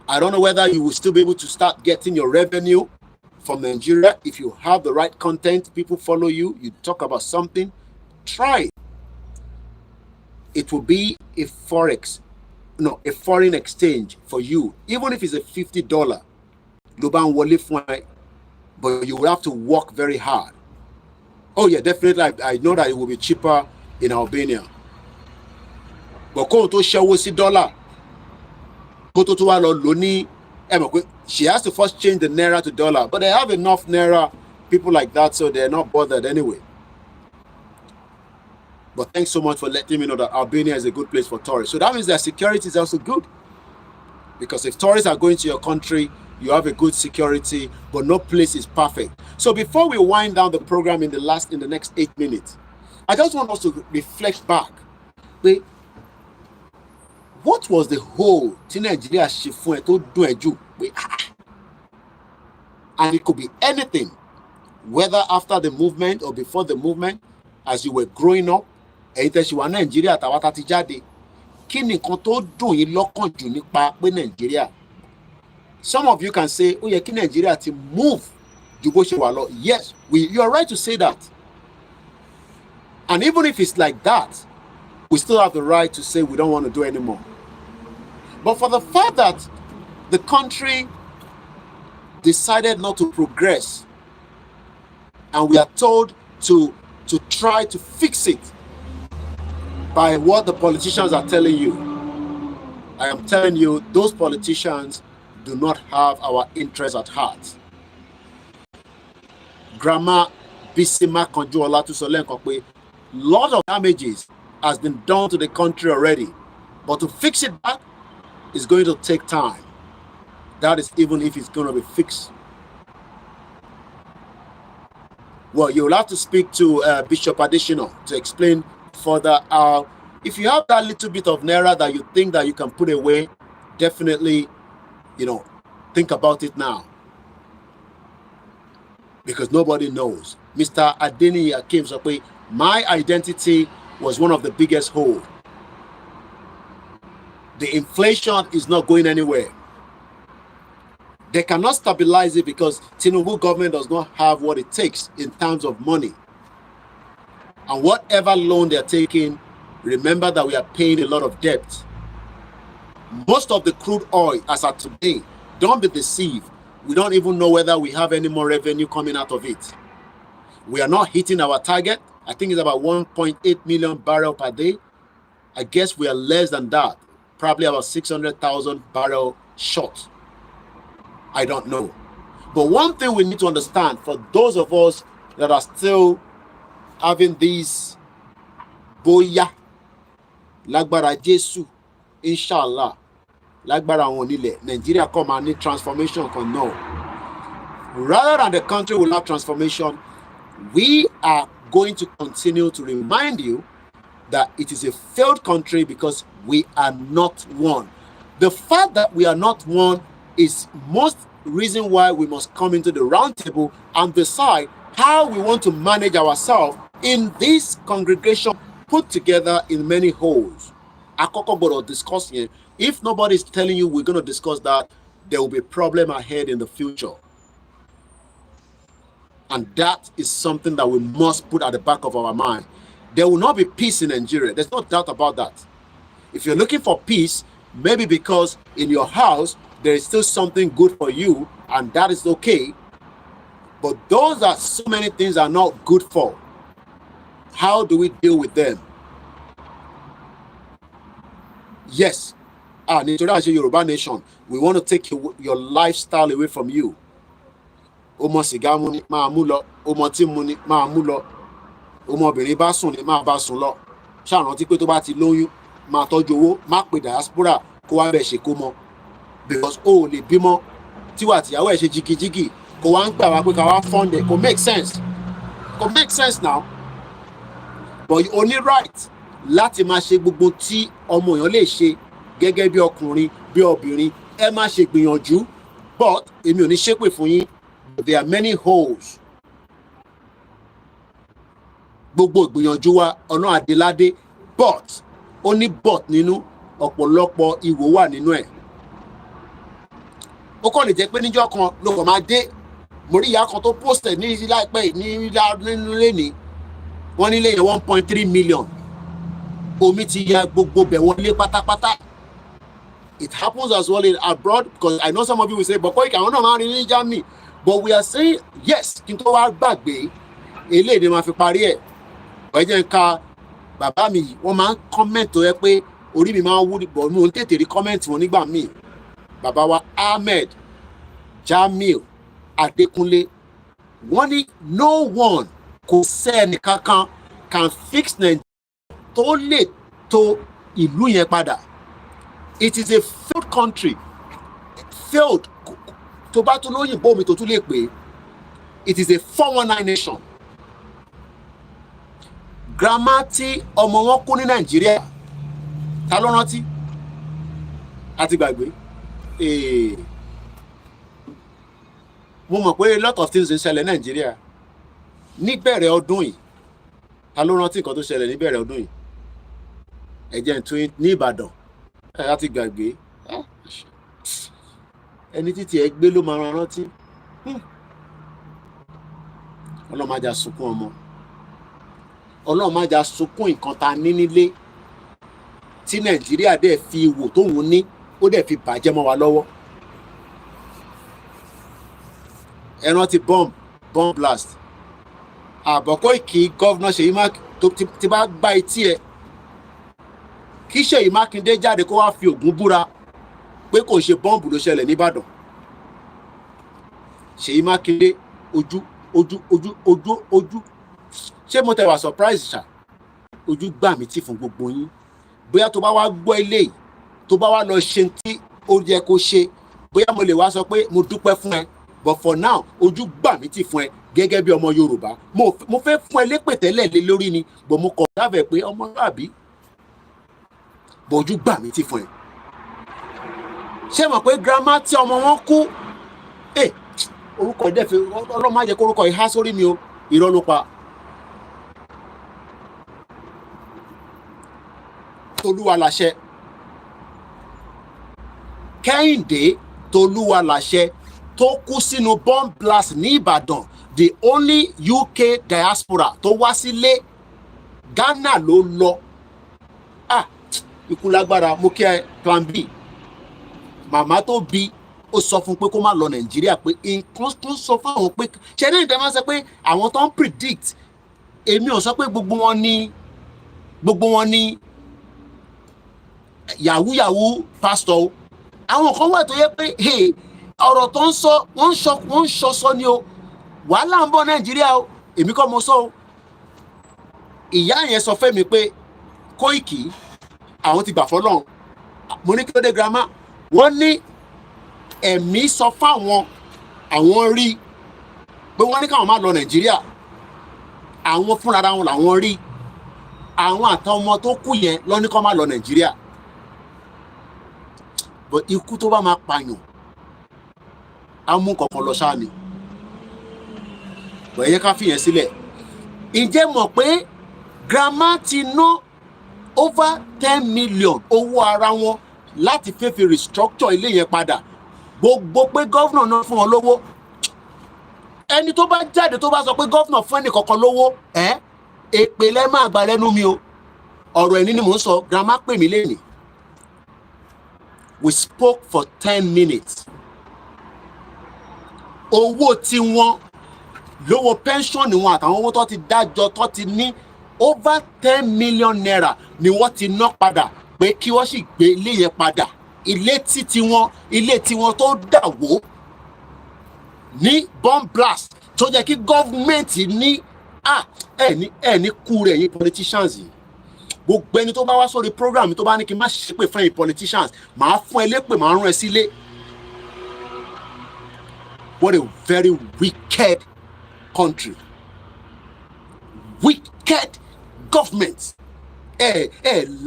I don't know whether you will still be able to start getting your revenue from Nigeria. If you have the right content, people follow you, you talk about something, try it. It will be a foreign exchange for you, even if it's a $50. But you will have to work very hard. Oh yeah, definitely. I know that it will be cheaper in Albania. But $, she has to first change the Naira to dollar. But they have enough Naira people like that, so they're not bothered anyway. But thanks so much for letting me know that Albania is a good place for tourists. So that means that security is also good. Because if tourists are going to your country, you have a good security, but no place is perfect. So before we wind down the program in the next 8 minutes, I just want us to reflect back. Wait, what was the whole Nigeria and it could be anything, whether after the movement or before the movement, as you were growing up, Nigeria. Some of you can say, oh yeah, Nigeria to move. Yes, you are right to say that. And even if it's like that, we still have the right to say we don't want to do anymore. But for the fact that the country decided not to progress, and we are told to try to fix it by what the politicians are telling you, I am telling you, those politicians do not have our interests at heart. Grandma Bisima Konjuola to Solenkokwe, lot of damages has been done to the country already, but to fix it back is going to take time. That is even if it's going to be fixed. Well, you'll have to speak to Bishop Additional to explain further. If you have that little bit of Naira that you think that you can put away, definitely, think about it now. Because nobody knows. Mr. Adeni Akim Sokwe, my identity was one of the biggest holes. The inflation is not going anywhere. They cannot stabilize it because Tinubu government does not have what it takes in terms of money. And whatever loan they're taking, remember that we are paying a lot of debt. Most of the crude oil, as of today, don't be deceived. We don't even know whether we have any more revenue coming out of it. We are not hitting our target. I think it's about 1.8 million barrels per day. I guess we are less than that. Probably about 600,000 barrels short. I don't know. But one thing we need to understand, for those of us that are still having these boya, lagbara Jesu, inshallah, lagbara wonile, Nigeria come and need transformation, no. Rather than the country will have transformation, we are going to continue to remind you that it is a failed country because we are not one. The fact that we are not one is most reason why we must come into the round table and decide how we want to manage ourselves in this congregation put together in many holes. Akoko gbọ́dọ̀ discuss here. If nobody is telling you we're going to discuss that, there will be a problem ahead in the future. And that is something that we must put at the back of our mind. There will not be peace in Nigeria. There's no doubt about that. If you're looking for peace, maybe because in your house, there is still something good for you, and that is okay. But those are so many things are not good for. How do we deal with them? Yes, nítorí àṣẹ Yorùbá nation, we want to take your lifestyle away from you. Ọmọ sìgá mu ni máa mú lọ, ọmọ tí mu ni máa mú lọ, ọmọ obìnrin bá sùn ni máa bá sùn lọ. Ṣàrántí pé tó bá ti lóyún, máa tọ́jú owó, má pe diaspora kó wá bẹ̀ ṣe kó mọ. Because o ò lè bímọ tíwà tìyàwó ẹ̀ ṣe jìgìjìgì kó wá ń gbà wá pé ká wá fund it. Kò make sense. Kò make sense now. But o ní right láti máa ṣe gbogbo tí ọmọ èèyàn lè ṣe gẹ́gẹ́ bí ọkùnrin bí obìnrin. Ẹ má ṣe gbìyànjú, but èmi ò ní ṣépè fún yín. There are many holes. Gbogbo ìgbìyànjú wa ọ̀nà àdéládé, but ó ní but nínú, ọ̀pọ̀lọpọ̀ ìwò wà nínú ẹ̀. Ó kàn lè jẹ́ pé níjọ́ kan ló kàn máa dé. Mo rí ìyá kan tó posted ní láìpẹ́ ní lẹ́ni. Wọ́n nílé yẹn 1.3 million. Omi ti ya gbogbo bẹ̀ wọlé pátápátá. It happens as well in abroad, because I know some of you will say, but Koiki, àwọn náà máa rí ní Germany. But we are saying, yes, kí n tó wá gbàgbé, eléyìí máa fi parí ẹ̀. Ọ̀jẹ̀ ń ka bàbá mi, wọ́n máa ń comment tó yẹ pé orí mi máa ń wú, bọ̀ mo ń tètè rí comment wọn nígbà míì. Bàbá wa Ahmed Jamil Adekunle, wọ́n ní no one kò sẹ́ni kankan can fix Nigeria tó lè tó ìlú yẹn padà. It is a failed country. Failed. Tó bá tún lóyìnbó mi tó tún lè pè. It is a 419 nation. Grandma tí ọmọ wọn kú ní Nàìjíríà, ta ló rántí? Àti gbàgbé. Mo mọ̀ pé a lot of things ń ṣẹlẹ̀ ní Nàìjíríà. Níbẹ̀rẹ̀ ọdún yìí, ta ló rántí nǹkan tó ṣẹlẹ̀ níbẹ̀rẹ̀ ọdún yìí? Ẹ̀jẹ̀ tún ní Ìbàdàn, àti gbàgbé. Ẹni títí ẹ gbé ló máa rántí. Ọlọ́run má jà sunkún ọmọ. Ọlọ́run má jà sunkún nǹkan ta ní nílé tí Nàìjíríà dẹ̀ fi ìwò tóun ní, ó dẹ̀ fi bàjẹ́ mọ́ wa lọ́wọ́. Ẹ rántí bomb blast. Koiki gọ́vnà Ṣèyí Mákindé ti bá gbá etí ẹ, kí Ṣèyí Mákindé jáde kó wá fi Ògún búra pé kò ṣe bọ́ǹbù ló ṣẹlẹ̀ nìbàdàn. Ṣèyí Mákindé ojú. Ṣé mo tẹ wá surprise ṣá? Ojú gbà mí tì fún gbogbo yín. Bóyá tó bá wá gbọ́ ilé yìí, tó bá wá lọ ṣe tí ó yẹ kó ṣe, bóyá mo lè wá sọ pé mo dúpẹ́ fún ẹ. But for now, ojú gbà mí tì fún ẹ gẹ́gẹ́ bí ọmọ Yorùbá. Mo fẹ́ fún ẹ lépè tẹ́lẹ̀ lé lórí ni, but mo kọ̀ dábẹ̀ pé ọmọ Yorùbá. But ojú gbà mí tì fún ẹ. Ṣé mọ̀ pé grandma tí ọmọ wọn kú, orúkọ ìdẹ́fẹ́ Ọlọ́run má jẹ́ kó orúkọ ìhá sórí mi o, irọ́ ló pa. Tolúwa láṣẹ. Kẹ́hìndé Tolúwa láṣẹ tó kú sínú bomb blast ní Ìbàdàn, the only UK diaspora tó wá sílé, Ghana ló lọ. Ikú lágbára, mo kí ẹ plan B. Màmá tó bí ó sọ fún pé kó má lọ Nàìjíríà, pé nǹkan tó sọ fún àwọn pé ṣe ní ìtẹ́ máa sọ pé àwọn tó ń predict, èmi ò sọ pé gbogbo wọn ní yahoo pastor. Àwọn kan wà tó yẹ pé ọ̀rọ̀ tó ń sọ wọ́n ń sọ ni o, wàhálà ń bọ̀ Nàìjíríà o, èmi kọ́ mo sọ o. Ìyá yẹn sọ fẹ́ mi pé Koiki àwọn ti gbà fọ́lọ́run. Mo ní kí ló dé grandma? Wọ́n ní ẹ̀mí sọ fáwọn àwọn rí pé wọ́n ní káwọn má lọ Nàìjíríà. Àwọn fúnra wọn làwọn rí. Àwọn àtàwọn ọmọ tó kú yẹn lọ ní kó má lọ Nàìjíríà. But ikú tó bá máa pààyàn, á mú kankan lọ ṣáà ni. bọ̀ ẹ yẹ ká fi yẹn sílẹ̀. Ǹjẹ́ mọ̀ pé grandma ti ná over 10 million owó ara wọn láti fẹ́ fi restructure ilé yẹn padà. Gbogbo pé gọ́vnà náà fún wọn lówó. Ẹni tó bá jáde tó bá sọ pé gọ́vnà fún ẹnì kankan lówó, èpè lẹ́ máa gbà lẹ́nu mi o. Ọ̀rọ̀ ẹni ni mò ń sọ, grandma pè mí lénìí. We spoke for 10 minutes. Owó tí wọ́n lówó pension ni wọn àtàwọn owó tó ti dájọ́ tó ti ní over 10 million naira ni wọ́n ti ná padà pé kí wọ́n sì gbé ilé yẹn padà. Ilé tiwọn tó dà wó ní bomb blast tó jẹ́ kí gọ́ọ̀mẹ̀ntì ní ẹni kú rẹ̀ yín politicians yìí. Gbogbo ẹni tó bá wá sórí program tó bá ní kí n má ṣépè fún ẹ̀yin politicians, màá fún ẹ lépè, màá rán ẹ sílé. What a very wicked country. Wicked government.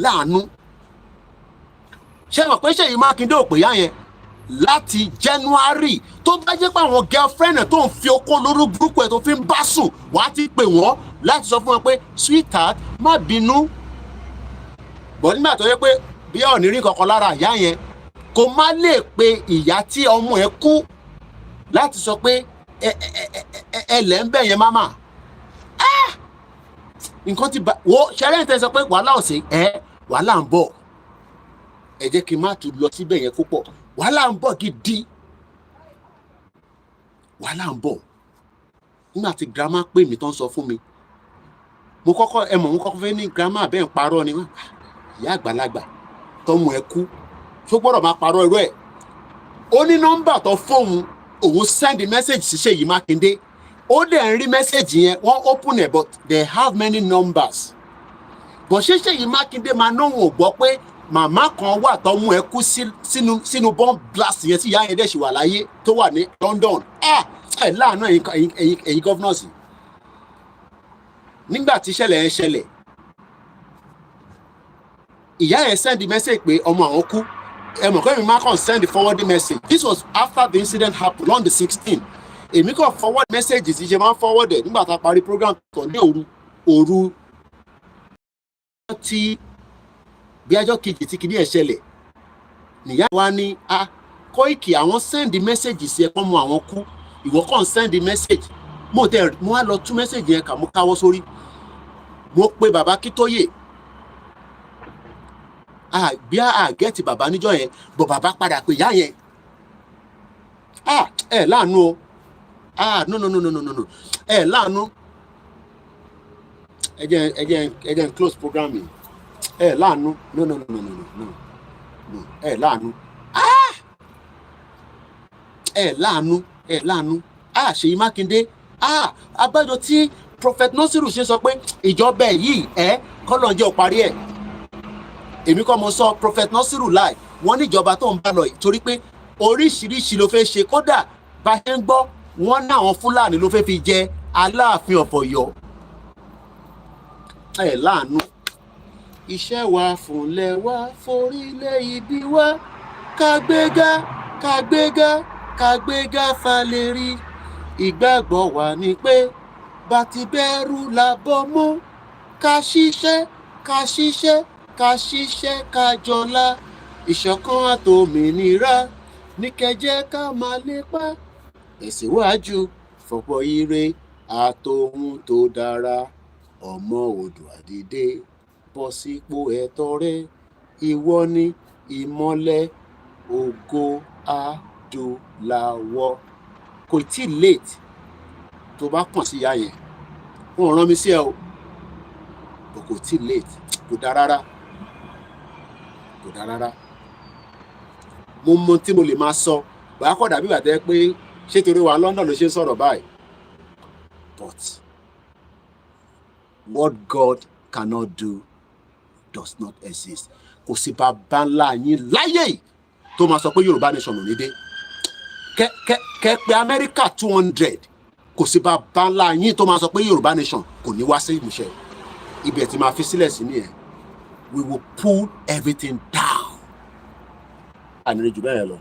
Láàánú. Ṣé mọ̀ pé Ṣèyí Mákindé ò pè yá yẹn láti January tó bá jẹ́ pé àwọn girlfriend tó ń fi okó lórí burúkú ẹ̀ tó fi ń bá sùn, wàá ti pè wọ́n láti sọ fún wọn pé sweetheart má bínú. Bọ̀ nígbà tó yẹ pé bí ọ̀ ní rí kankan lára ìyá yẹn, kò má lè pe ìyá tí ọmọ ẹ̀ kú láti sọ pé ẹlẹ́ ń bẹ̀ yẹn máma. Nǹkan ti bá wo ṣẹlẹ̀ tẹ́ sọ pé wàhálà ọ̀sẹ̀ wàhálà ń bọ̀. Ẹ jẹ́ kí n má tún lọ síbẹ̀ yẹn púpọ̀. Wàhálà ń bọ̀ gidi. Wàhálà ń bọ̀. Nígbà tí grandma pè mí tán sọ fún mi, mo kọ́kọ́ fẹ́ ní grandma bẹ́ẹ̀ ń parọ́ ni wọ́n. Ìyá àgbàlagbà tọmọ ẹ kú tó gbọ́dọ̀ máa parọ́ irú ẹ̀. Ó ní nọ́mbà tó fóun, òun send message sí Ṣèyí Mákindé. Ó dẹ̀ ń rí message yẹn, wọ́n open it, but they have many numbers. But ṣé Ṣèyí Mákindé máa náà wò gbọ́ pé màmá kan wà tọmọ ẹ kú sínú bomb blast yẹn tí ìyá yẹn dẹ̀ ṣì wà láyé tó wà ní London. Láàánú ẹ̀yin governors. Nígbà tí ìṣẹ̀lẹ̀ yẹn ṣẹlẹ̀, ìyá yẹn send the message pé ọmọ àwọn kú. Ẹ mọ̀ pé mi máa kàn send the forwarding message. This was after the incident happened on the 16th. Èmi kàn forward messages ṣe máa ń forward ẹ̀ nígbà tá a parí program kan ní òru tí bí ọjọ́ kejì tí kìíní ẹ̀ ṣẹlẹ̀. Nìyá wa ní Koiki àwọn send the message sí ẹ kọ́ mọ àwọn kú. Ìwọ kàn send the message. Mo wá lọ tú message yẹn kà, mo káwọ́ sórí. Mo pe bàbá Kítóyè. Bí gẹ́ẹ̀tì bàbá níjọ́ yẹn, bọ̀ bàbá padà pé ìyá yẹn. Láàánú o. No. Láàánú. Ẹ jẹ́ close program yìí. Láàánú. No. Láàánú. Láàánú. Ṣèyí Mákindé. Abájọ tí Prophet Nasiru ṣe sọ pé ìjọba yìí kọ́lọ̀ jẹ́ òparí ẹ̀. Èmi kọ́ mo sọ Prophet Nasiru láì wọ́n níjọba tó ń bá lọ torí pé oríṣiríṣi ló fẹ́ ṣe, kódà bá ṣe ń gbọ́ wọ́n náwọn Fúlàní ló fẹ́ fi jẹ Aláàfin of Ọ̀yọ́. Láàánú. Iṣẹ́ wa fúnlẹ̀ wa forílẹ̀ ibi wa kágbéga falérí. Ìgbàgbọ́ wa ni pé bá ti bẹ̀rù làbọ̀ mọ́ ká ṣiṣẹ́ ká jọlá. Ìṣọ̀kan àtòmìnira ní kẹjẹ́ ká máa lépa. Ìsíwájú fọ̀pọ̀ ire àtòhun tó dára. Ọmọ Oòduà dìde bọ́ sípò ẹ̀tọ́ rẹ. Ìwọ ni ìmọ́lẹ̀ ògo adúláwọ̀. Kò tí late tó bá kàn sí ìyá yẹn. Wọ́n rán mi sí ẹ o. Kò tí late. Kò dá rárá. Mo mọ tí mo lè máa sọ. Bàá kọ́ dàbí ìgbà tẹ́ pé ṣé torí wa London ló ṣe ń sọ̀rọ̀ báyìí. But what God cannot do does not exist. Kò sí bàbá ńlá yín láyé yìí tó máa sọ pé Yorùbá nation ò ní dé. Kẹ́ pé Amẹ́ríkà 200 kò sí bàbá ńlá yín tó máa sọ pé Yorùbá nation kò ní wá sí ìmúṣẹ. Ibẹ̀ tí máa fi sílẹ̀ sí nìyẹn. We will pull everything down. Àníre jù bẹ́ẹ̀ lọ.